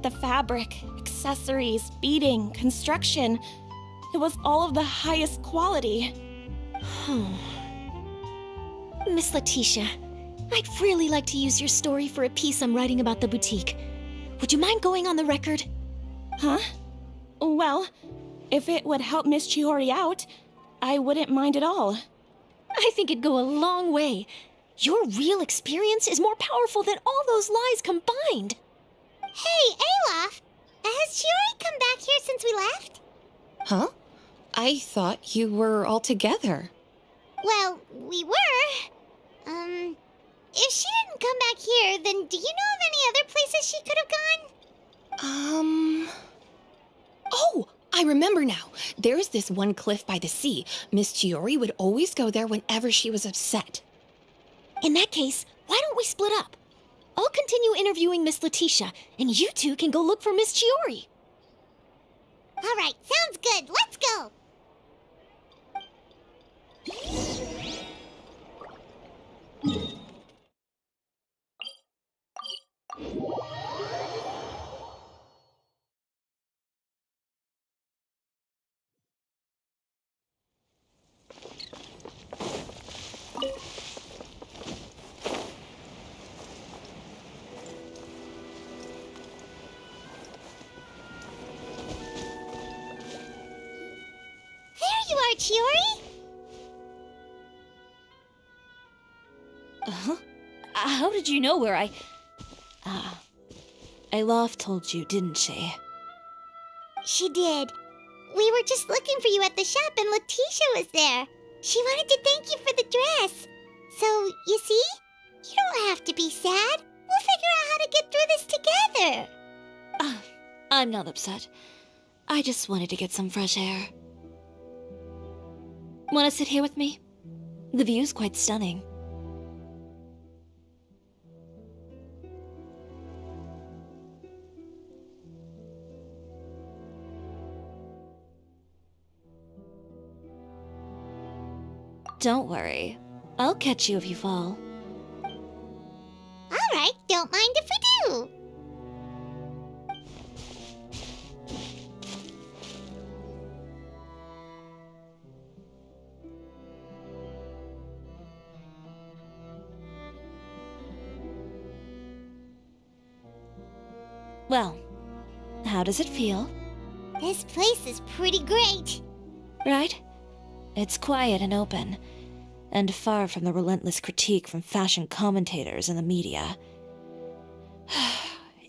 The fabric, accessories, beading, construction. It was all of the highest quality. Miss Letitia, I'd really like to use your story for a piece I'm writing about the boutique. Would you mind going on the record? Huh? Well, if it would help Miss Chiori out, I wouldn't mind at all. I think it'd go a long way. Your real experience is more powerful than all those lies combined. Hey, Olaf! Has Chiori come back here since we left? Huh? I thought you were all together. Well, we were. If she didn't come back here, then do you know of any other places she could have gone? Oh, I remember now. There's this one cliff by the sea. Miss Chiori would always go there whenever she was upset. In that case, why don't we split up? I'll continue interviewing Miss Letitia, and you two can go look for Miss Chiori. All right, sounds good. Let's go. There you are, Chiori. Uh-huh. How did you know where Olaf told you, didn't she? She did. We were just looking for you at the shop and Letitia was there. She wanted to thank you for the dress. So, you see? You don't have to be sad. We'll figure out how to get through this together. I'm not upset. I just wanted to get some fresh air. Want to sit here with me? The view's quite stunning. Don't worry. I'll catch you if you fall. All right, don't mind if we do. Well, how does it feel? This place is pretty great. Right? It's quiet and open, and far from the relentless critique from fashion commentators and the media.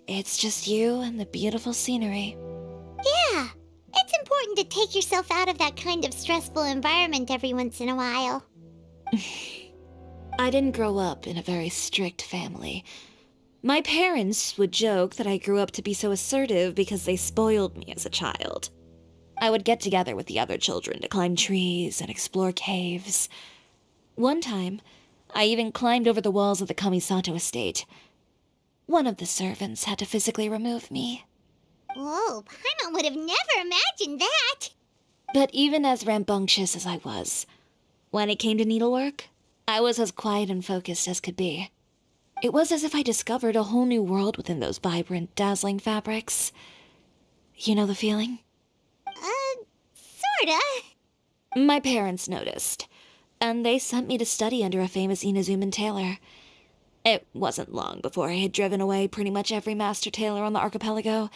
It's just you and the beautiful scenery. Yeah, it's important to take yourself out of that kind of stressful environment every once in a while. I didn't grow up in a very strict family. My parents would joke that I grew up to be so assertive because they spoiled me as a child. I would get together with the other children to climb trees and explore caves. One time, I even climbed over the walls of the Kamisato estate. One of the servants had to physically remove me. Whoa, Paimon would have never imagined that. But even as rambunctious as I was, when it came to needlework, I was as quiet and focused as could be. It was as if I discovered a whole new world within those vibrant, dazzling fabrics. You know the feeling? Sorta. My parents noticed, and they sent me to study under a famous Inazuman tailor. It wasn't long before I had driven away pretty much every master tailor on the archipelago.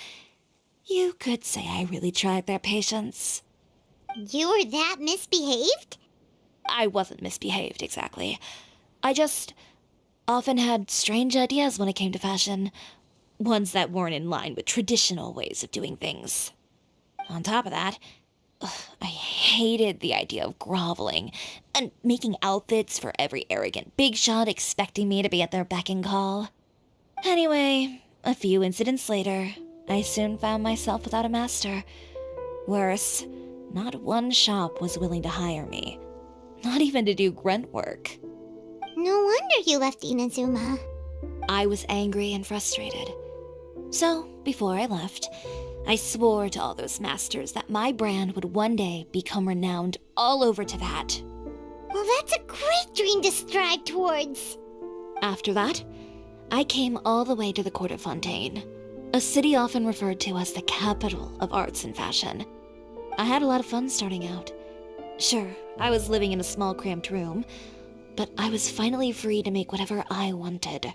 You could say I really tried their patience. You were that misbehaved? I wasn't misbehaved, exactly. I just often had strange ideas when it came to fashion. Ones that weren't in line with traditional ways of doing things. On top of that, I hated the idea of groveling and making outfits for every arrogant big shot expecting me to be at their beck and call. Anyway, a few incidents later, I soon found myself without a master. Worse, not one shop was willing to hire me. not even to do grunt work. No wonder you left Inazuma. I was angry and frustrated. So, before I left, I swore to all those masters that my brand would one day become renowned all over Teyvat. Well, that's a great dream to strive towards. After that, I came all the way to the court of Fontaine, a city often referred to as the capital of arts and fashion. I had a lot of fun starting out. Sure, I was living in a small cramped room, but I was finally free to make whatever I wanted.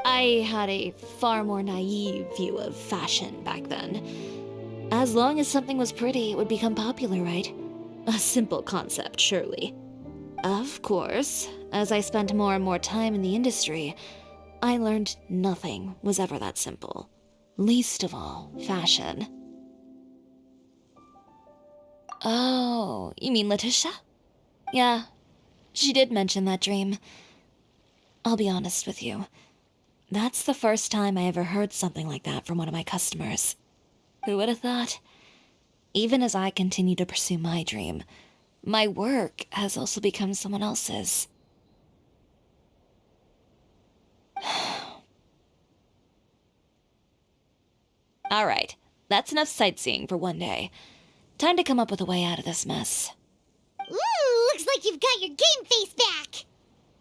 I had a far more naive view of fashion back then. As long as something was pretty, it would become popular, right? A simple concept, surely. Of course, as I spent more and more time in the industry, I learned nothing was ever that simple. Least of all, fashion. Oh, you mean Letitia? Yeah, she did mention that dream. I'll be honest with you. That's the first time I ever heard something like that from one of my customers. Who would have thought? Even as I continue to pursue my dream, my work has also become someone else's. Alright, that's enough sightseeing for one day. Time to come up with a way out of this mess. Ooh, looks like you've got your game face back.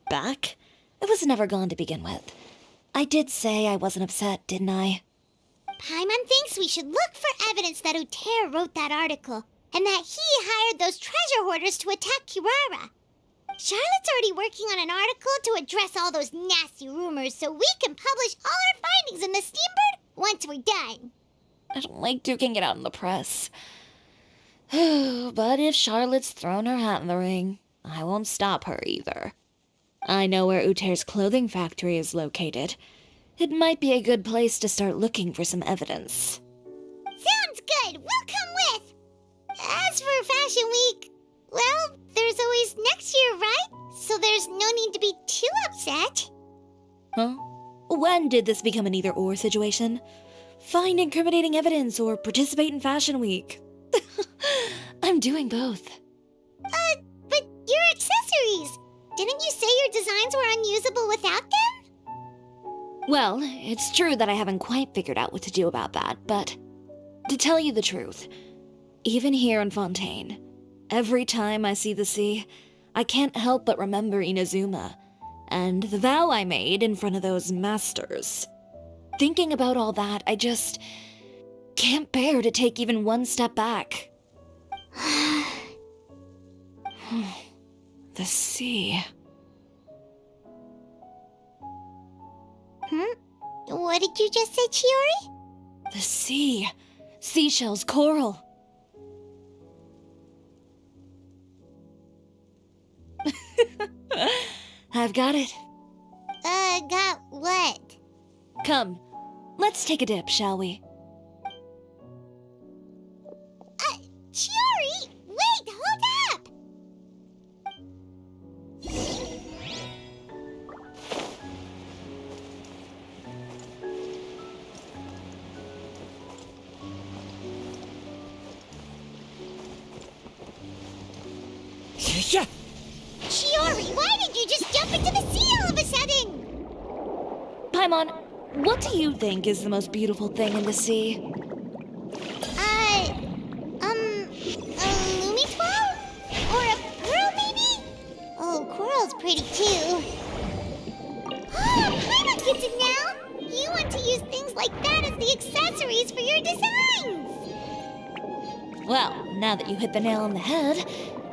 Back? It was never gone to begin with. I did say I wasn't upset, didn't I? Paimon thinks we should look for evidence that Utera wrote that article, and that he hired those treasure hoarders to attack Kirara. Charlotte's already working on an article to address all those nasty rumors so we can publish all our findings in the Steambird once we're done. I don't like duking it out in the press. But if Charlotte's thrown her hat in the ring, I won't stop her either. I know where Utera's clothing factory is located. It might be a good place to start looking for some evidence. Sounds good. We'll come with. As for Fashion Week, well, there's always next year, right? So there's no need to be too upset. Huh? When did this become an either-or situation? Find incriminating evidence or participate in Fashion Week. I'm doing both. But your accessories! Didn't you say your designs were unusable without them? Well, it's true that I haven't quite figured out what to do about that, but to tell you the truth, even here in Fontaine, every time I see the sea, I can't help but remember Inazuma and the vow I made in front of those masters. Thinking about all that, I just can't bear to take even one step back. The sea. What did you just say, Chiori? The sea. Seashells, coral. I've got it. Got what? Come, let's take a dip, shall we? Chiori! Wait, hold up! Yeah. Chiori, why did you just jump into the sea all of a sudden? Paimon, what do you think is the most beautiful thing in the sea? A Lumitwell? Or a pearl, maybe? Oh, coral's pretty too. Oh, Paimon gets it now! You want to use things like that as the accessories for your designs! Well, now that you hit the nail on the head,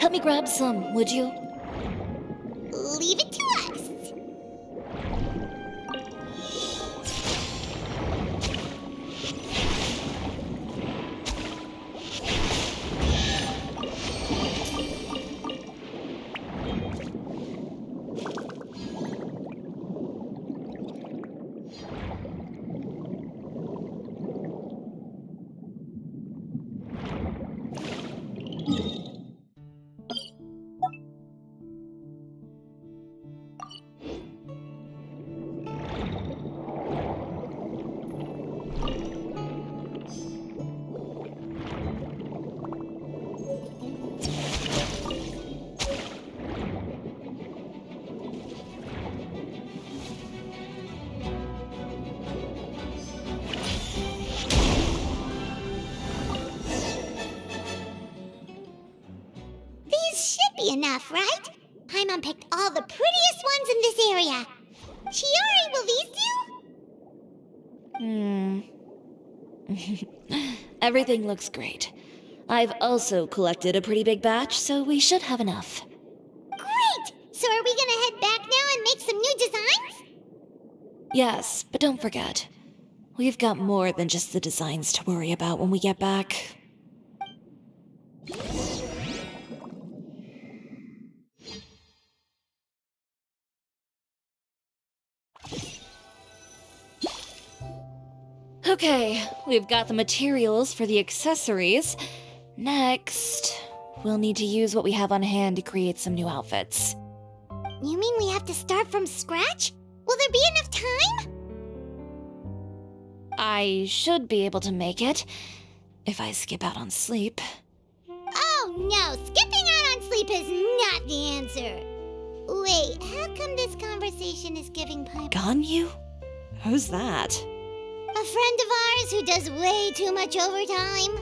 help me grab some, would you? Leave it to us. be enough, right? Paimon picked all the prettiest ones in this area. Chiori, will these do? Everything looks great. I've also collected a pretty big batch, so we should have enough. Great! So are we gonna head back now and make some new designs? Yes, but don't forget, we've got more than just the designs to worry about when we get back. Okay, we've got the materials for the accessories. Next, we'll need to use what we have on hand to create some new outfits. You mean we have to start from scratch? Will there be enough time? I should be able to make it, if I skip out on sleep. Oh no, skipping out on sleep is not the answer. Wait, how come this conversation is giving Paimon? Ganyu? Who's that? A friend of ours who does way too much overtime.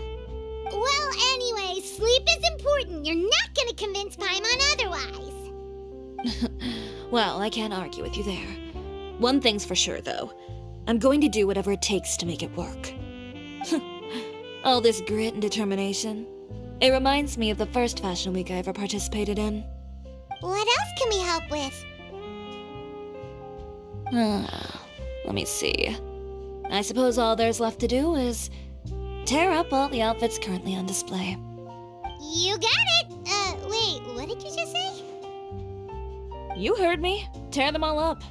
Well, anyway, sleep is important. You're not gonna convince Paimon otherwise. Well, I can't argue with you there. One thing's for sure, though. I'm going to do whatever it takes to make it work. All this grit and determination. It reminds me of the first fashion week I ever participated in. What else can we help with? Let me see. I suppose all there's left to do is tear up all the outfits currently on display. You got it! Wait, what did you just say? You heard me. Tear them all up.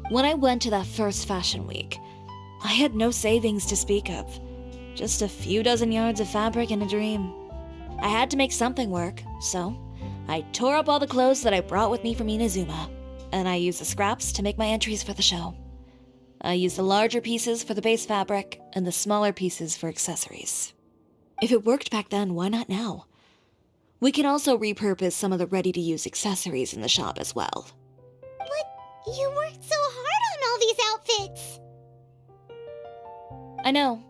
When I went to that first fashion week, I had no savings to speak of. Just a few dozen yards of fabric and a dream. I had to make something work, so I tore up all the clothes that I brought with me from Inazuma, and I used the scraps to make my entries for the show. I used the larger pieces for the base fabric and the smaller pieces for accessories. If it worked back then, why not now? We can also repurpose some of the ready-to-use accessories in the shop as well. But you worked so hard on all these outfits! I know.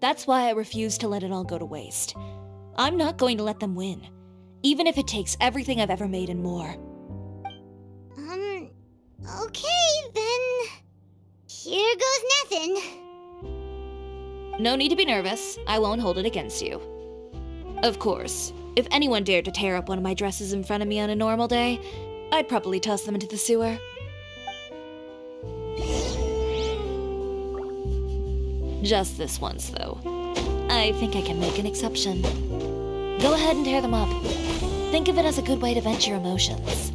That's why I refuse to let it all go to waste. I'm not going to let them win, even if it takes everything I've ever made and more. Okay, then... Here goes nothing. No need to be nervous. I won't hold it against you. Of course, if anyone dared to tear up one of my dresses in front of me on a normal day, I'd probably toss them into the sewer. Just this once, though. I think I can make an exception. Go ahead and tear them up. Think of it as a good way to vent your emotions.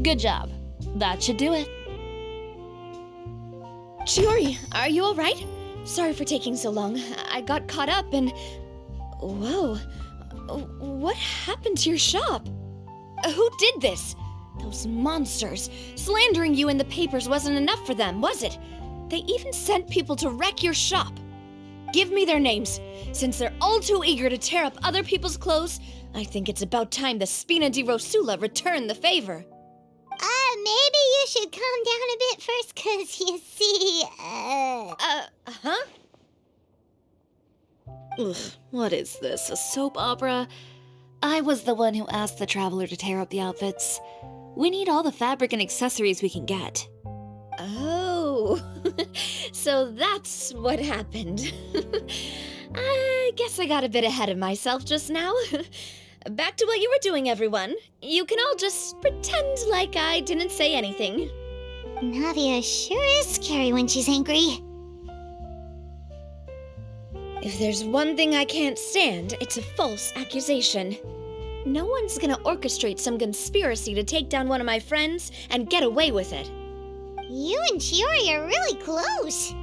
Good job. That should do it. Chiori, are you alright? Sorry for taking so long. I got caught up and... Whoa. What happened to your shop? Who did this? Those monsters. Slandering you in the papers wasn't enough for them, was it? They even sent people to wreck your shop. Give me their names. Since they're all too eager to tear up other people's clothes, I think it's about time the Spina di Rosula return the favor. Maybe you should calm down a bit first, 'cause you see, Huh? Ugh, what is this, a soap opera? I was the one who asked the traveler to tear up the outfits. We need all the fabric and accessories we can get. Oh, so that's what happened. I guess I got a bit ahead of myself just now. Back to what you were doing, everyone. You can all just pretend like I didn't say anything. Navia sure is scary when she's angry. If there's one thing I can't stand, it's a false accusation. No one's gonna orchestrate some conspiracy to take down one of my friends and get away with it. You and Chiori are really close.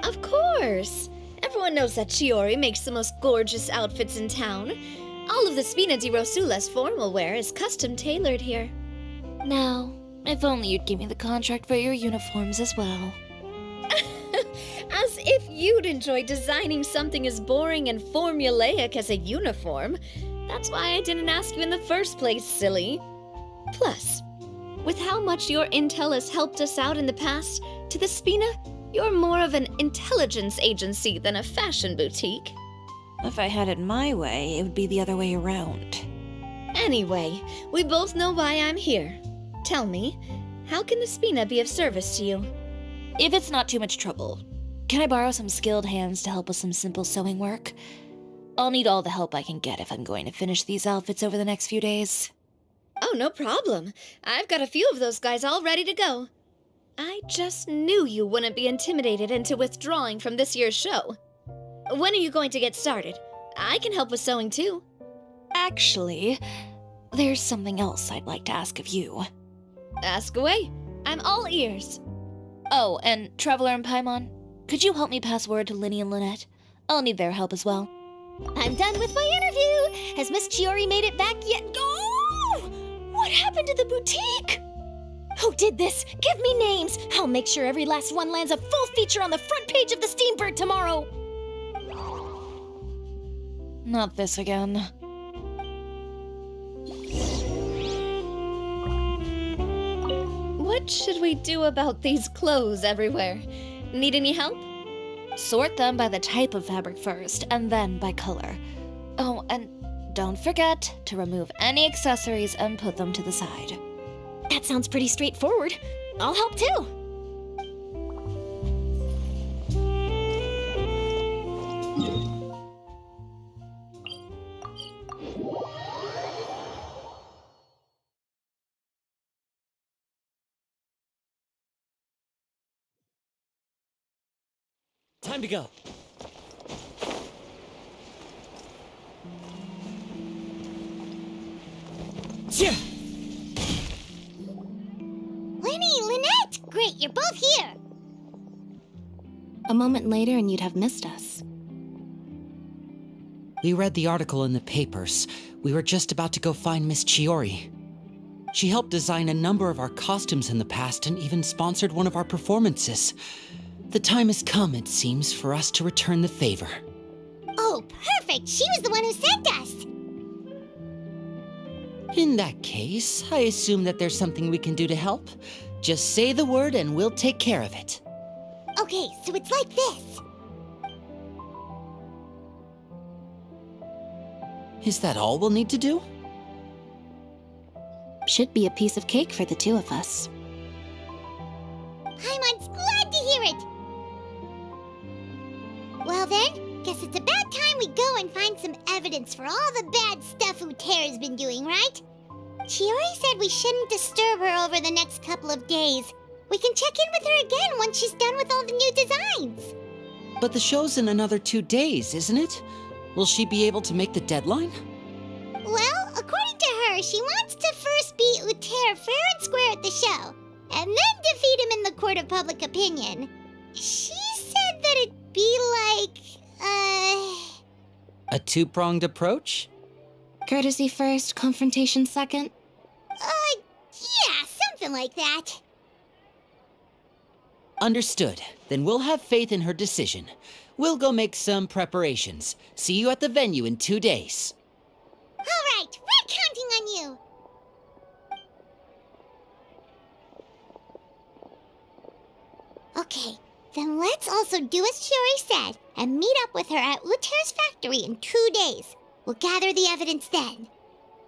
Of course. Everyone knows that Chiori makes the most gorgeous outfits in town. All of the Spina di Rosula's formal wear is custom tailored here. Now, if only you'd give me the contract for your uniforms as well. As if you'd enjoy designing something as boring and formulaic as a uniform. That's why I didn't ask you in the first place, silly. Plus, with how much your intel has helped us out in the past, to the Spina, you're more of an intelligence agency than a fashion boutique. If I had it my way, it would be the other way around. Anyway, we both know why I'm here. Tell me, how can the Spina be of service to you? If it's not too much trouble, can I borrow some skilled hands to help with some simple sewing work? I'll need all the help I can get if I'm going to finish these outfits over the next few days. Oh, no problem. I've got a few of those guys all ready to go. I just knew you wouldn't be intimidated into withdrawing from this year's show. When are you going to get started? I can help with sewing too. Actually, there's something else I'd like to ask of you. Ask away. I'm all ears. Oh, and Traveler and Paimon, could you help me pass word to Linny and Lynette? I'll need their help as well. I'm done with my interview. Has Miss Chiori made it back yet? Oh! What happened to the boutique? Who did this? Give me names. I'll make sure every last one lands a full feature on the front page of the Steambird tomorrow. Not this again. What should we do about these clothes everywhere? Need any help? Sort them by the type of fabric first, and then by color. Oh, and don't forget to remove any accessories and put them to the side. That sounds pretty straightforward. I'll help too. Time to go. Yeah. Lenny, Lynette! Great, you're both here. A moment later and you'd have missed us. We read the article in the papers. We were just about to go find Miss Chiori. She helped design a number of our costumes in the past and even sponsored one of our performances. The time has come, it seems, for us to return the favor. Oh, perfect! She was the one who sent us! In that case, I assume that there's something we can do to help. Just say the word and we'll take care of it. Okay, so it's like this. Is that all we'll need to do? Should be a piece of cake for the two of us. Paimon's glad to hear it! Well then, guess it's about time we go and find some evidence for all the bad stuff Utera's been doing, right? Chiori said we shouldn't disturb her over the next couple of days. We can check in with her again once she's done with all the new designs. But the show's in another 2 days, isn't it? Will she be able to make the deadline? Well, according to her, she wants to first beat Utera fair and square at the show, and then defeat him in the court of public opinion. She said that it'd be like, A two-pronged approach? Courtesy first, confrontation second? Yeah, something like that. Understood. Then we'll have faith in her decision. We'll go make some preparations. See you at the venue in 2 days. All right, we're counting on you. Okay, then let's also do as Chiori said and meet up with her at Utera's factory in 2 days. We'll gather the evidence then.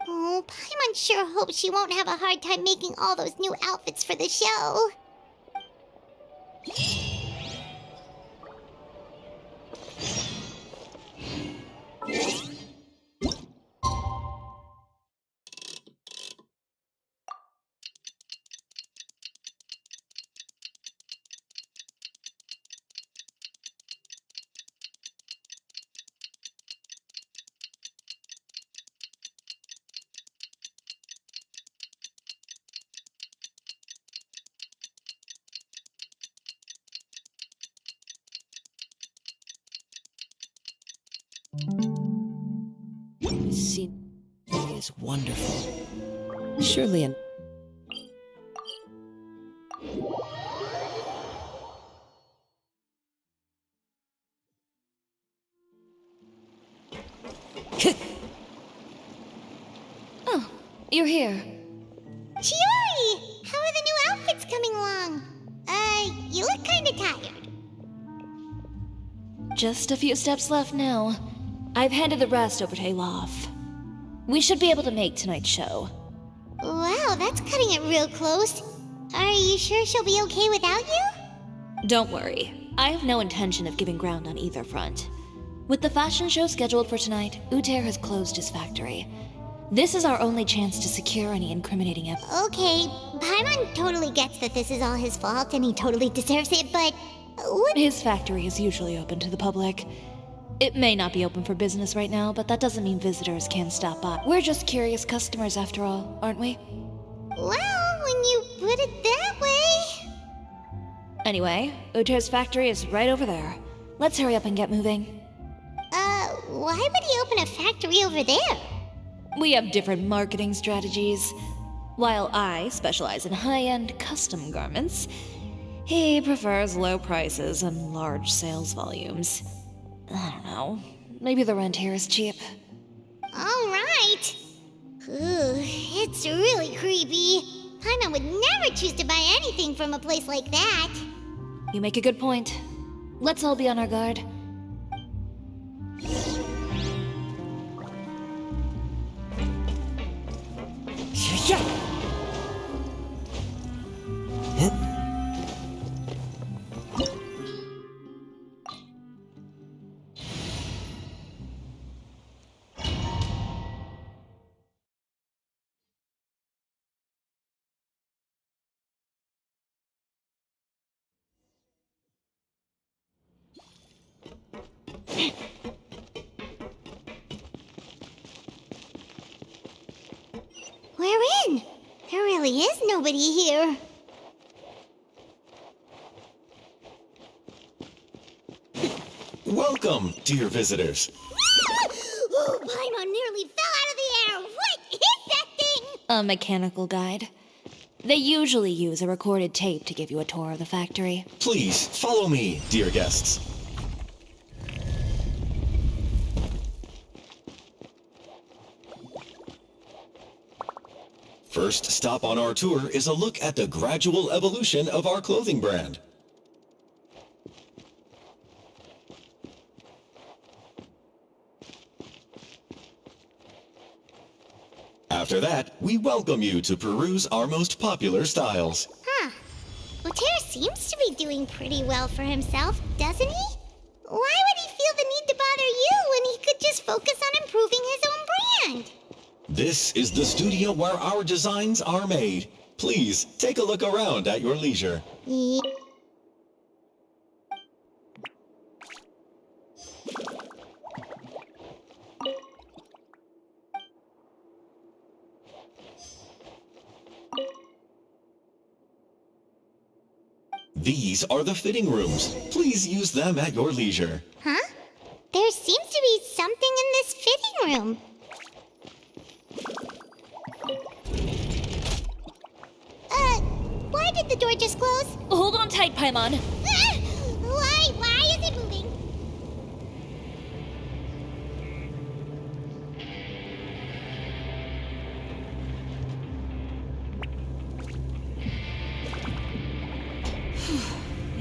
Oh, Paimon sure hopes she won't have a hard time making all those new outfits for the show. She is wonderful. Surely an... you're here. Chiori! How are the new outfits coming along? You look kinda tired. Just a few steps left now. I've handed the rest over to Olaf. We should be able to make tonight's show. Wow, that's cutting it real close. Are you sure she'll be okay without you? Don't worry. I have no intention of giving ground on either front. With the fashion show scheduled for tonight, Uter has closed his factory. This is our only chance to secure any incriminating evidence. Okay, Paimon totally gets that this is all his fault and he totally deserves it, but what? His factory is usually open to the public. It may not be open for business right now, but that doesn't mean visitors can't stop by. We're just curious customers after all, aren't we? Well, when you put it that way... Anyway, Uter's factory is right over there. Let's hurry up and get moving. Why would he open a factory over there? We have different marketing strategies. While I specialize in high-end custom garments, he prefers low prices and large sales volumes. I don't know. Maybe the rent here is cheap. Alright. It's really creepy. Paimon would never choose to buy anything from a place like that. You make a good point. Let's all be on our guard. We're in. There really is nobody here. Welcome, dear visitors. Oh, Paimon nearly fell out of the air. What is that thing? A mechanical guide. They usually use a recorded tape to give you a tour of the factory. Please, follow me, dear guests. First stop on our tour is a look at the gradual evolution of our clothing brand. After that, we welcome you to peruse our most popular styles. Huh. Uter seems to be doing pretty well for himself, doesn't he? Why would he feel the need to bother you when he could just focus on improving his own brand? This is the studio where our designs are made. Please, take a look around at your leisure. Yeah. These are the fitting rooms. Please use them at your leisure. Huh? There seems to be something in this fitting room. Why did the door just close? Hold on tight, Paimon. Why is it moving?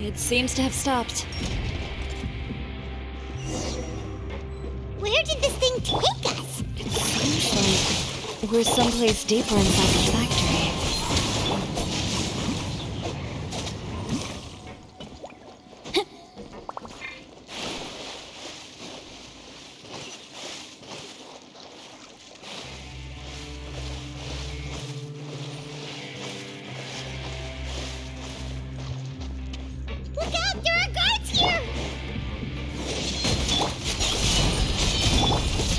It seems to have stopped. Where did this thing take us? It seems like we're someplace deeper inside the factory. Look out! There are guards here!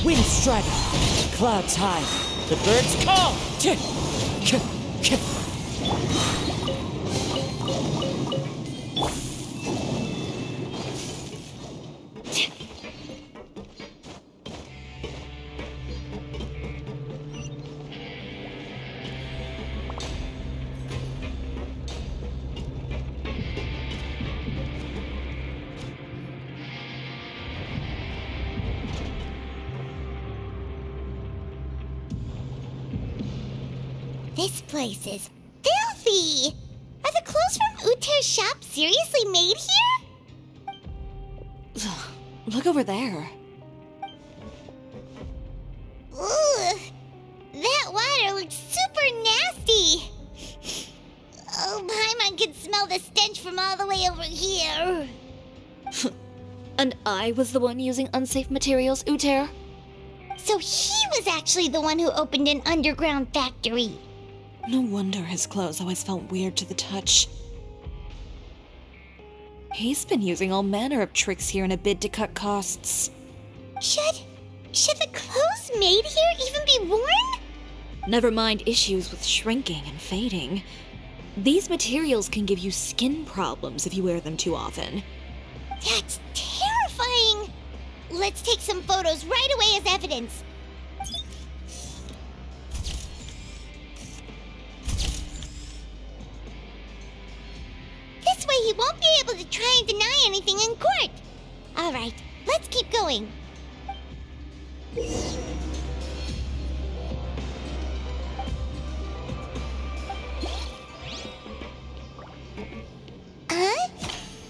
Wind strike, clouds high, the birds call. This place is filthy! Are the clothes from Uter's shop seriously made here? Look over there. Ugh! That water looks super nasty! Oh, Paimon can smell the stench from all the way over here. And I was the one using unsafe materials, Uter? So he was actually the one who opened an underground factory. No wonder his clothes always felt weird to the touch. He's been using all manner of tricks here in a bid to cut costs. Should the clothes made here even be worn? Never mind issues with shrinking and fading. These materials can give you skin problems if you wear them too often. That's terrifying! Let's take some photos right away as evidence. This way he won't be able to try and deny anything in court. Alright, let's keep going.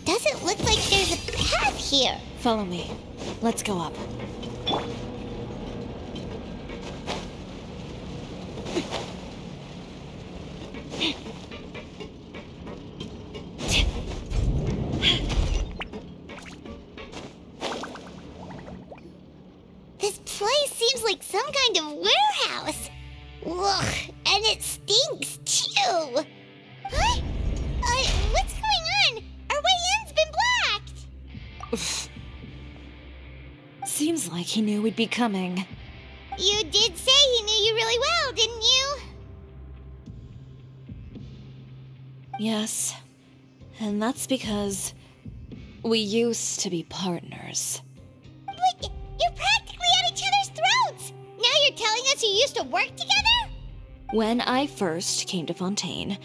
Doesn't look like there's a path here. Follow me. Let's go up. This place seems like some kind of warehouse. Ugh, and it stinks too. Huh? What's going on? Our way in's been blocked. Seems like he knew we'd be coming. You did say he knew you really well, didn't you? Yes. And that's because we used to be partners. But you're practically at each other's throats. Now you're telling us you used to work together? When I first came to Fontaine,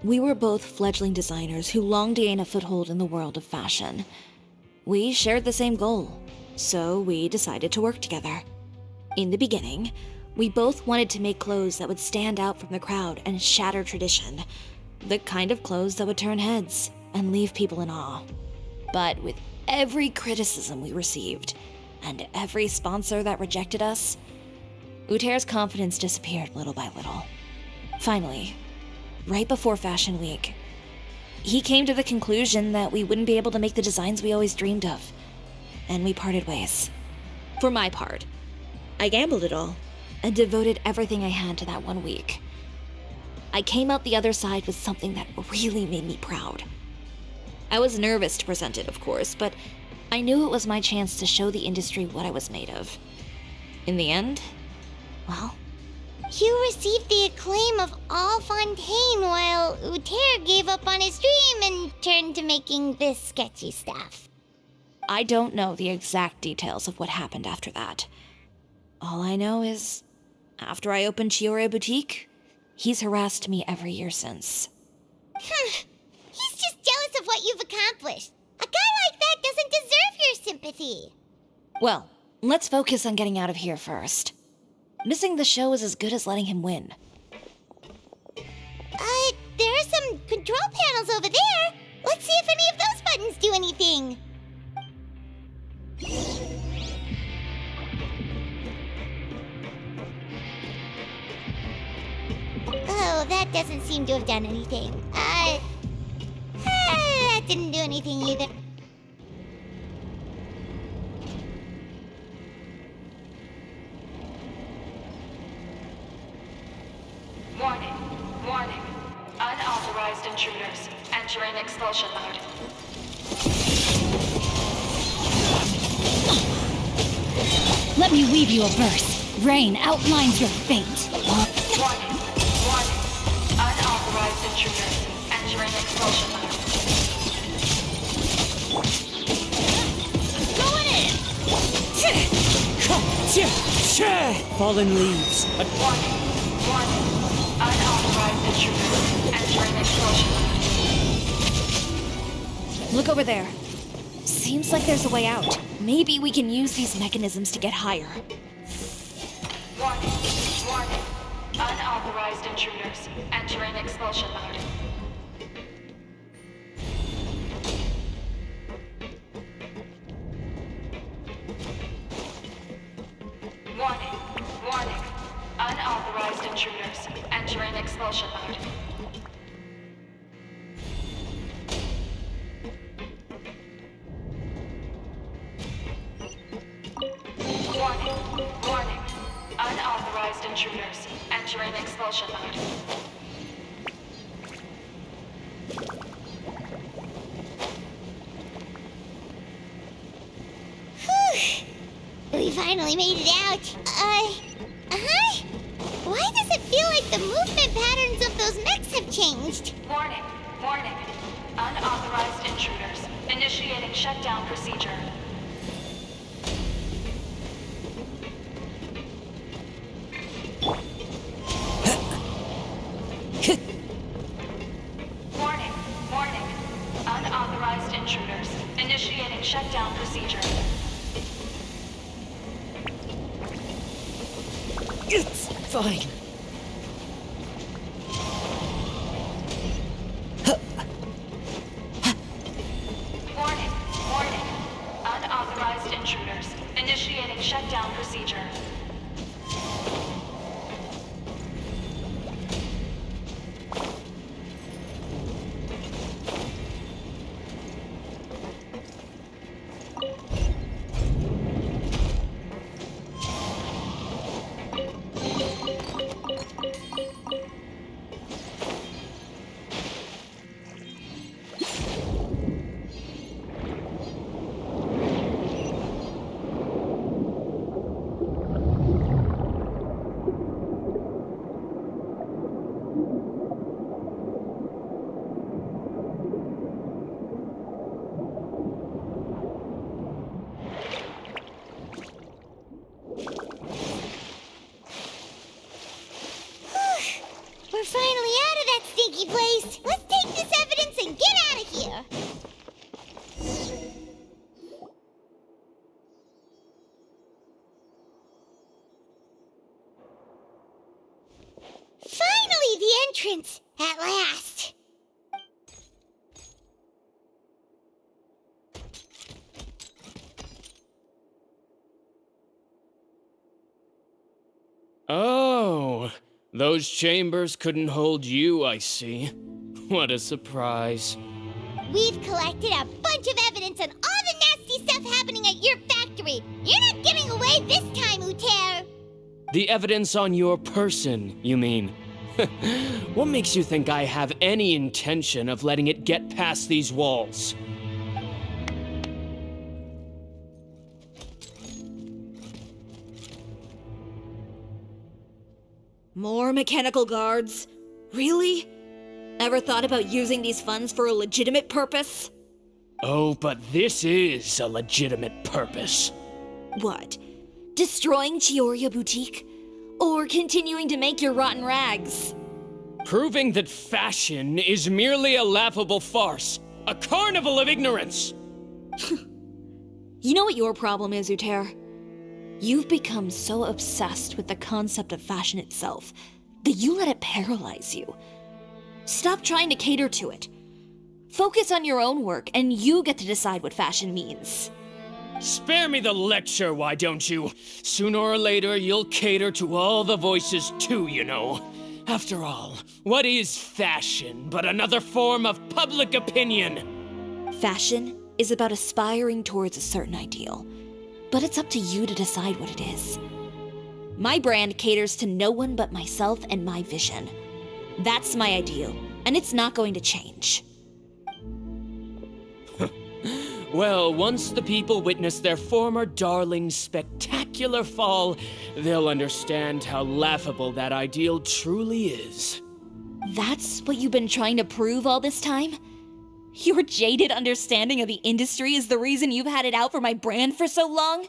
we were both fledgling designers who longed to gain a foothold in the world of fashion. We shared the same goal, so we decided to work together. In the beginning, we both wanted to make clothes that would stand out from the crowd and shatter tradition. The kind of clothes that would turn heads and leave people in awe. But with every criticism we received, and every sponsor that rejected us, Uter's confidence disappeared little by little. Finally, right before Fashion Week, he came to the conclusion that we wouldn't be able to make the designs we always dreamed of, and we parted ways. For my part, I gambled it all and devoted everything I had to that 1 week. I came out the other side with something that really made me proud. I was nervous to present it, of course, but I knew it was my chance to show the industry what I was made of. In the end, well, you received the acclaim of all Fontaine while Uter gave up on his dream and turned to making this sketchy stuff. I don't know the exact details of what happened after that. All I know is, after I opened Chioria Boutique, he's harassed me every year since. He's just jealous of what you've accomplished. A guy like that doesn't deserve your sympathy. Well, let's focus on getting out of here first. Missing the show is as good as letting him win. There are some control panels over there. Let's see if any of those buttons do anything. Oh, that doesn't seem to have done anything. That didn't do anything either. Warning, warning. Unauthorized intruders entering expulsion mode. Let me weave you a verse. Rain outlines your fate. Warning, warning. Unauthorized intruders entering expulsion mode. Going in! Fallen leaves. Warning, warning. Unauthorized intruders entering expulsion mode. Look over there. Seems like there's a way out. Maybe we can use these mechanisms to get higher. Warning, warning. Unauthorized unauthorized intruders. Entering expulsion mode. Warning. Warning. Unauthorized intruders. Entering expulsion mode. Warning. Warning. Unauthorized intruders. Entering expulsion mode. We finally made it out. Why does it feel like the movement patterns of those mechs have changed? Warning. Warning. Unauthorized intruders. Initiating shutdown procedure. Warning. Warning. Unauthorized intruders. Initiating shutdown procedure. It's fine. Warning. Warning. Unauthorized intruders. Initiating shutdown procedure. We're finally out of that stinky place. Let's take this evidence and get out of here. Finally, the entrance. At last. Oh, those chambers couldn't hold you, I see. What a surprise. We've collected a bunch of evidence on all the nasty stuff happening at your factory. You're not getting away this time, Uter. The evidence on your person, you mean? What makes you think I have any intention of letting it get past these walls? More mechanical guards? Really? Ever thought about using these funds for a legitimate purpose? Oh, but this is a legitimate purpose. What? Destroying Chioria Boutique? Or continuing to make your rotten rags? Proving that fashion is merely a laughable farce. A carnival of ignorance! You know what your problem is, Uter? You've become so obsessed with the concept of fashion itself that you let it paralyze you. Stop trying to cater to it. Focus on your own work, and you get to decide what fashion means. Spare me the lecture, why don't you? Sooner or later, you'll cater to all the voices too, you know. After all, what is fashion but another form of public opinion? Fashion is about aspiring towards a certain ideal, but it's up to you to decide what it is. My brand caters to no one but myself and my vision. That's my ideal, and it's not going to change. Well, once the people witness their former darling's spectacular fall, they'll understand how laughable that ideal truly is. That's what you've been trying to prove all this time? Your jaded understanding of the industry is the reason you've had it out for my brand for so long?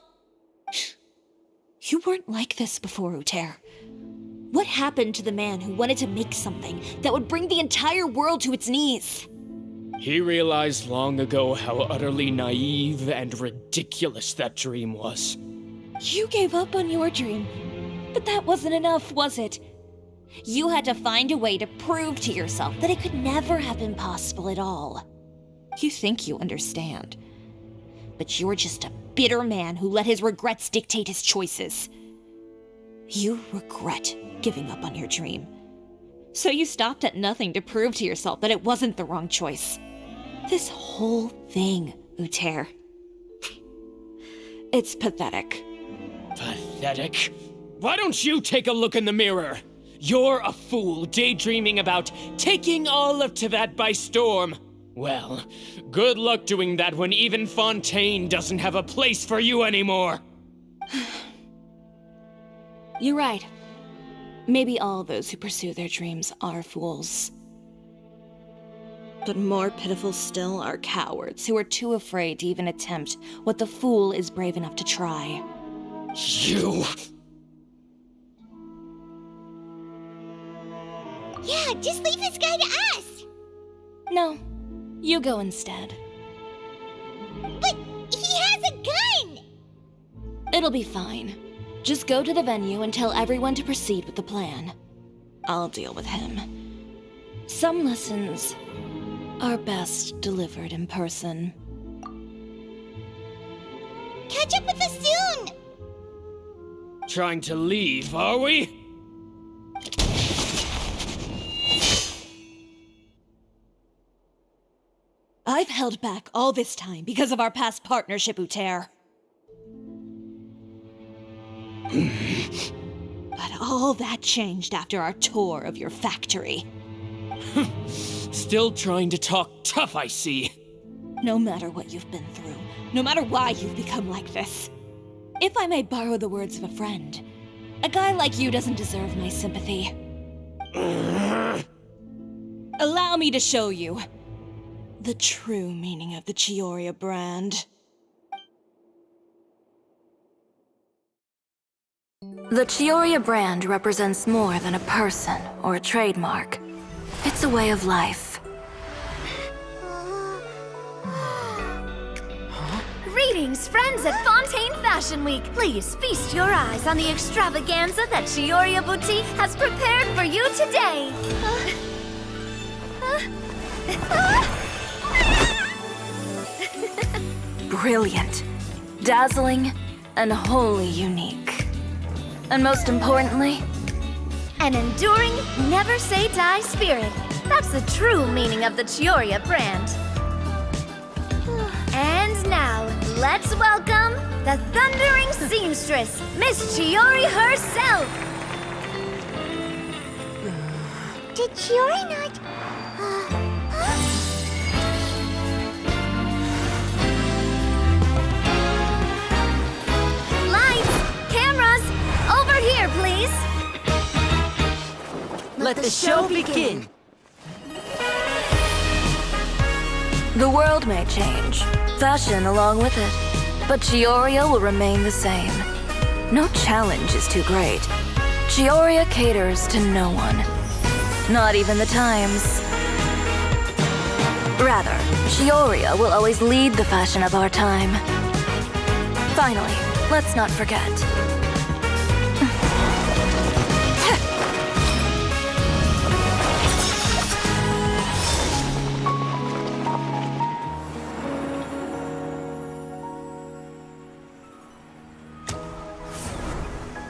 You weren't like this before, Uter. What happened to the man who wanted to make something that would bring the entire world to its knees? He realized long ago how utterly naive and ridiculous that dream was. You gave up on your dream, but that wasn't enough, was it? You had to find a way to prove to yourself that it could never have been possible at all. You think you understand, but you're just a bitter man who let his regrets dictate his choices. You regret giving up on your dream. So you stopped at nothing to prove to yourself that it wasn't the wrong choice. This whole thing, Uter. It's pathetic. Pathetic? Why don't you take a look in the mirror? You're a fool daydreaming about taking all of Tibet by storm. Well, good luck doing that when even Fontaine doesn't have a place for you anymore. You're right. Maybe all those who pursue their dreams are fools. But more pitiful still are cowards who are too afraid to even attempt what the fool is brave enough to try. You... Yeah, just leave this guy to us! No, you go instead. But he has a gun! It'll be fine. Just go to the venue and tell everyone to proceed with the plan. I'll deal with him. Some lessons are best delivered in person. Catch up with us soon! Trying to leave, are we? I've held back all this time because of our past partnership, Uter. But all that changed after our tour of your factory. Still trying to talk tough, I see. No matter what you've been through, no matter why you've become like this. If I may borrow the words of a friend, a guy like you doesn't deserve my sympathy. Allow me to show you the true meaning of the Chioria brand. The Chioria brand represents more than a person or a trademark. It's a way of life. Greetings, friends at Fontaine Fashion Week. Please feast your eyes on the extravaganza that Chioria Boutique has prepared for you today. Brilliant, dazzling, and wholly unique. And most importantly, An enduring, never-say-die spirit. That's the true meaning of the Chioria brand. And now, let's welcome the thundering seamstress, Miss Chiori herself! Did Chiori not... Lights! Cameras! Over here, please! Let the show begin! the world may change, fashion along with it, but Chioria will remain the same. No challenge is too great. Chioria caters to no one. Not even the times. Rather, Chioria will always lead the fashion of our time. Finally, let's not forget.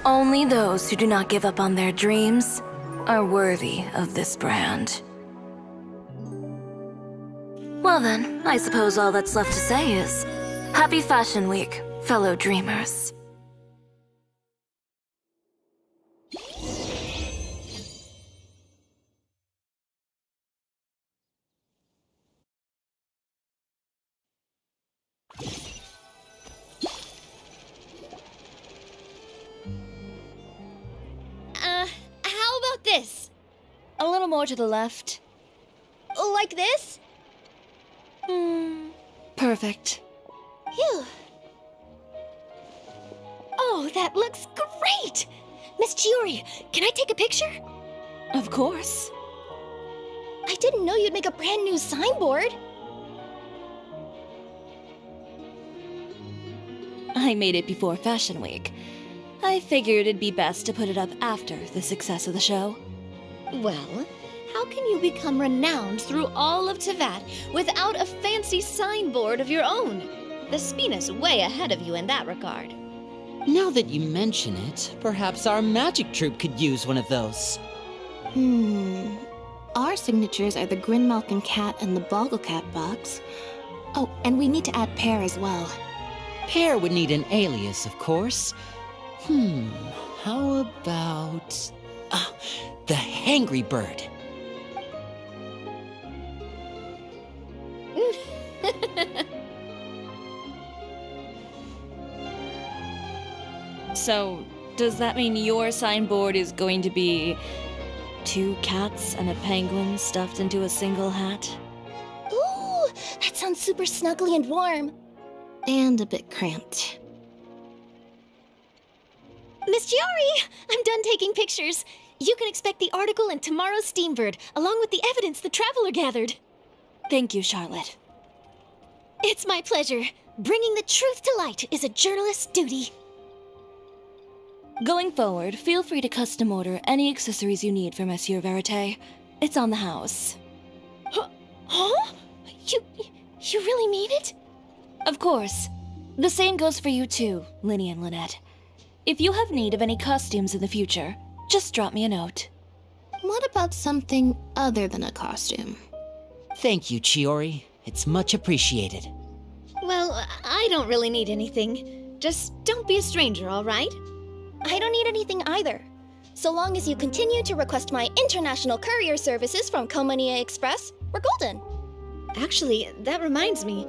Only those who do not give up on their dreams are worthy of this brand. Well then, I suppose all that's left to say is, Happy Fashion Week, fellow dreamers. How about this? A little more to the left. Like this? Perfect. Phew. Oh, that looks great! Miss Chiori, can I take a picture? Of course. I didn't know you'd make a brand new signboard. I made it before Fashion Week. I figured it'd be best to put it up after the success of the show. Well, how can you become renowned through all of Tevat without a fancy signboard of your own? The Spina's way ahead of you in that regard. Now that you mention it, perhaps our magic troupe could use one of those. Our signatures are the Grinmalkin cat and the Bogglecat box. Oh, and we need to add Pear as well. Pear would need an alias, of course. How about... the Hangry Bird. So, does that mean your signboard is going to be 2 cats and a penguin stuffed into a single hat? Ooh, that sounds super snuggly and warm. And a bit cramped. Miss Giori, I'm done taking pictures. You can expect the article in tomorrow's Steambird, along with the evidence the Traveler gathered. Thank you, Charlotte. It's my pleasure. Bringing the truth to light is a journalist's duty. Going forward, feel free to custom order any accessories you need for Monsieur Verite. It's on the house. Huh? You really mean it? Of course. The same goes for you too, Linny and Lynette. If you have need of any costumes in the future, just drop me a note. What about something other than a costume? Thank you, Chiori. It's much appreciated. Well, I don't really need anything. Just don't be a stranger, all right? I don't need anything either. So long as you continue to request my international courier services from Komania Express, we're golden. Actually, that reminds me.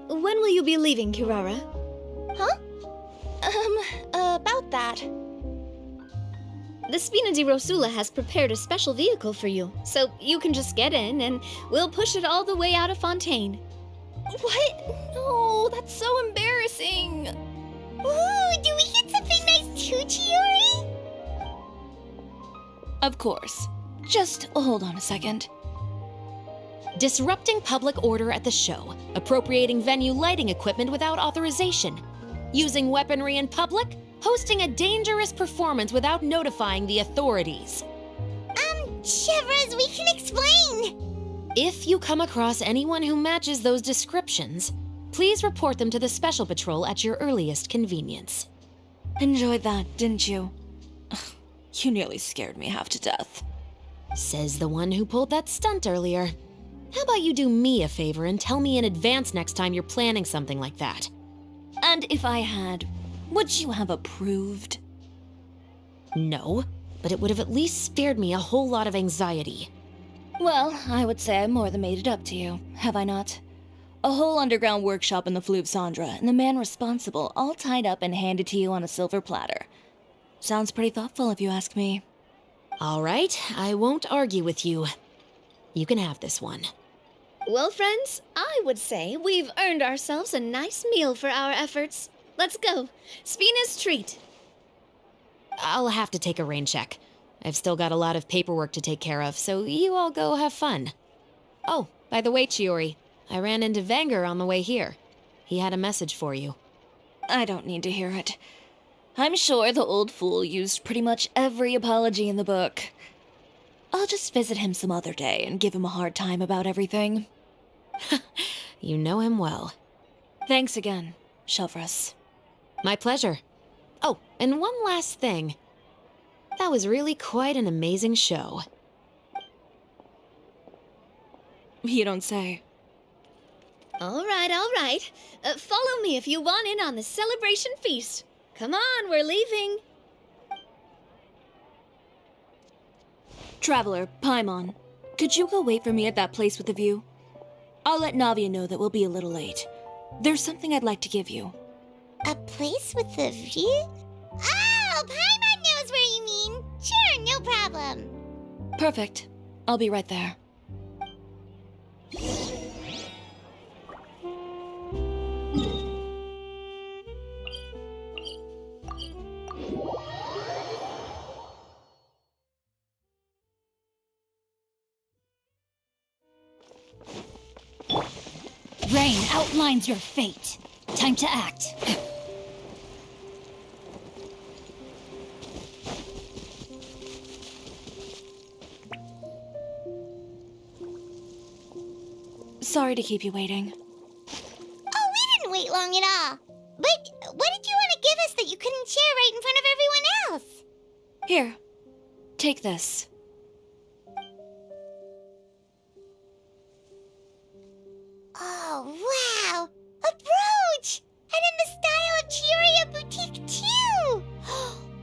When will you be leaving, Kirara? Huh? About that. The Spina di Rosula has prepared a special vehicle for you, so you can just get in and we'll push it all the way out of Fontaine. What? No, that's so embarrassing. Ooh, do we get something nice too, Chiori? Of course. Just hold on a second. Disrupting public order at the show, appropriating venue lighting equipment without authorization, using weaponry in public, hosting a dangerous performance without notifying the authorities. Chevras, we can explain! If you come across anyone who matches those descriptions, please report them to the Special Patrol at your earliest convenience. Enjoyed that, didn't you? You nearly scared me half to death. Says the one who pulled that stunt earlier. How about you do me a favor and tell me in advance next time you're planning something like that? And if I had, would you have approved? No, but it would have at least spared me a whole lot of anxiety. Well, I would say I more than made it up to you, have I not? A whole underground workshop in the Fleuve Cendra, and the man responsible all tied up and handed to you on a silver platter. Sounds pretty thoughtful if you ask me. All right, I won't argue with you. You can have this one. Well, friends, I would say we've earned ourselves a nice meal for our efforts. Let's go. Spina's treat. I'll have to take a rain check. I've still got a lot of paperwork to take care of, so you all go have fun. Oh, by the way, Chiori, I ran into Vanger on the way here. He had a message for you. I don't need to hear it. I'm sure the old fool used pretty much every apology in the book. I'll just visit him some other day and give him a hard time about everything. You know him well. Thanks again, Chevras. My pleasure. Oh, and one last thing. That was really quite an amazing show. You don't say. All right. Follow me if you want in on the celebration feast. Come on, we're leaving. Traveler, Paimon, could you go wait for me at that place with the view? I'll let Navia know that we'll be a little late. There's something I'd like to give you. A place with a view? Oh, Paimon knows where you mean. Sure, no problem. Perfect. I'll be right there. Rain outlines your fate. Time to act. Sorry to keep you waiting. Oh, we didn't wait long at all. But what did you want to give us that you couldn't share right in front of everyone else? Here, take this. Oh, wow! A brooch! And in the style of Chioria Boutique, too!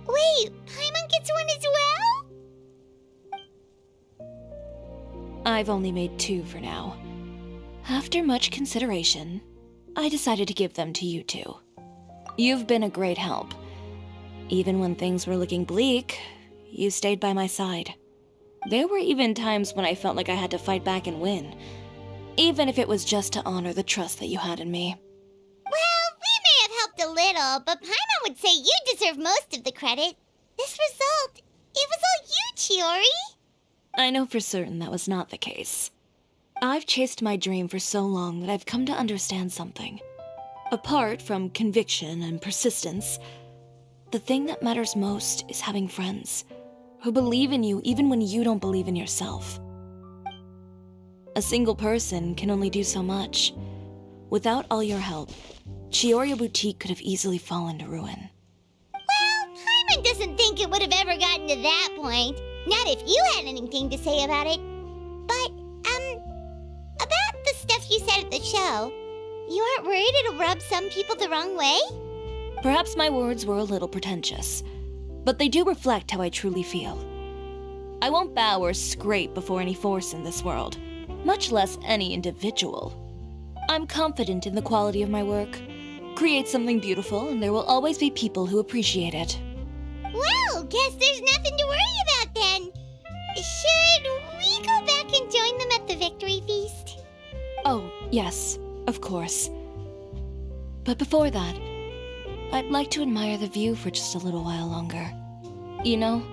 Wait, Paimon gets one as well? I've only made 2 for now. After much consideration, I decided to give them to you two. You've been a great help. Even when things were looking bleak, you stayed by my side. There were even times when I felt like I had to fight back and win, even if it was just to honor the trust that you had in me. Well, we may have helped a little, but Paimon would say you deserve most of the credit. This result, it was all you, Chiori. I know for certain that was not the case. I've chased my dream for so long that I've come to understand something. Apart from conviction and persistence, the thing that matters most is having friends who believe in you even when you don't believe in yourself. A single person can only do so much. Without all your help, Chioria Boutique could have easily fallen to ruin. Well, Paimon doesn't think it would have ever gotten to that point. Not if you had anything to say about it. But, about the stuff you said at the show, you aren't worried it'll rub some people the wrong way? Perhaps my words were a little pretentious, but they do reflect how I truly feel. I won't bow or scrape before any force in this world, much less any individual. I'm confident in the quality of my work. Create something beautiful, and there will always be people who appreciate it. Well, guess there's nothing to worry about then. Should we go back and join them at the victory feast? Oh, yes, of course. But before that, I'd like to admire the view for just a little while longer. You know,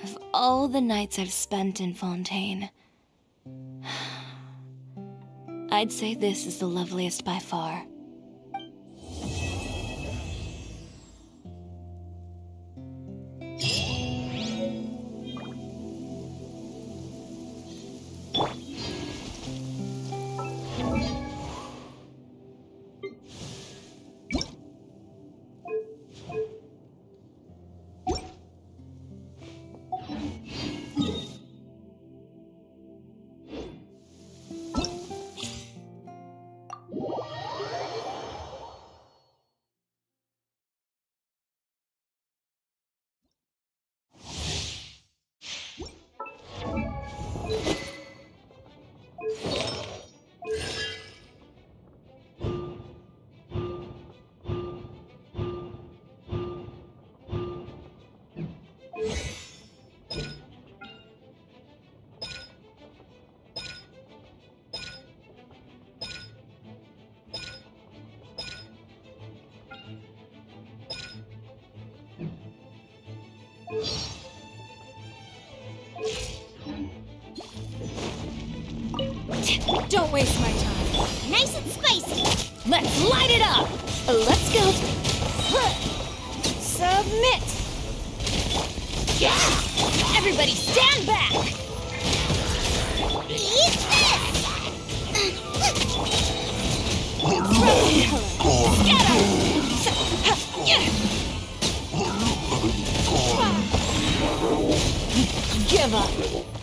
of all the nights I've spent in Fontaine, I'd say this is the loveliest by far. Don't waste my time. Nice and spicy. Let's light it up! Let's go. Submit! Yeah! Everybody stand back! Eat this! Give up!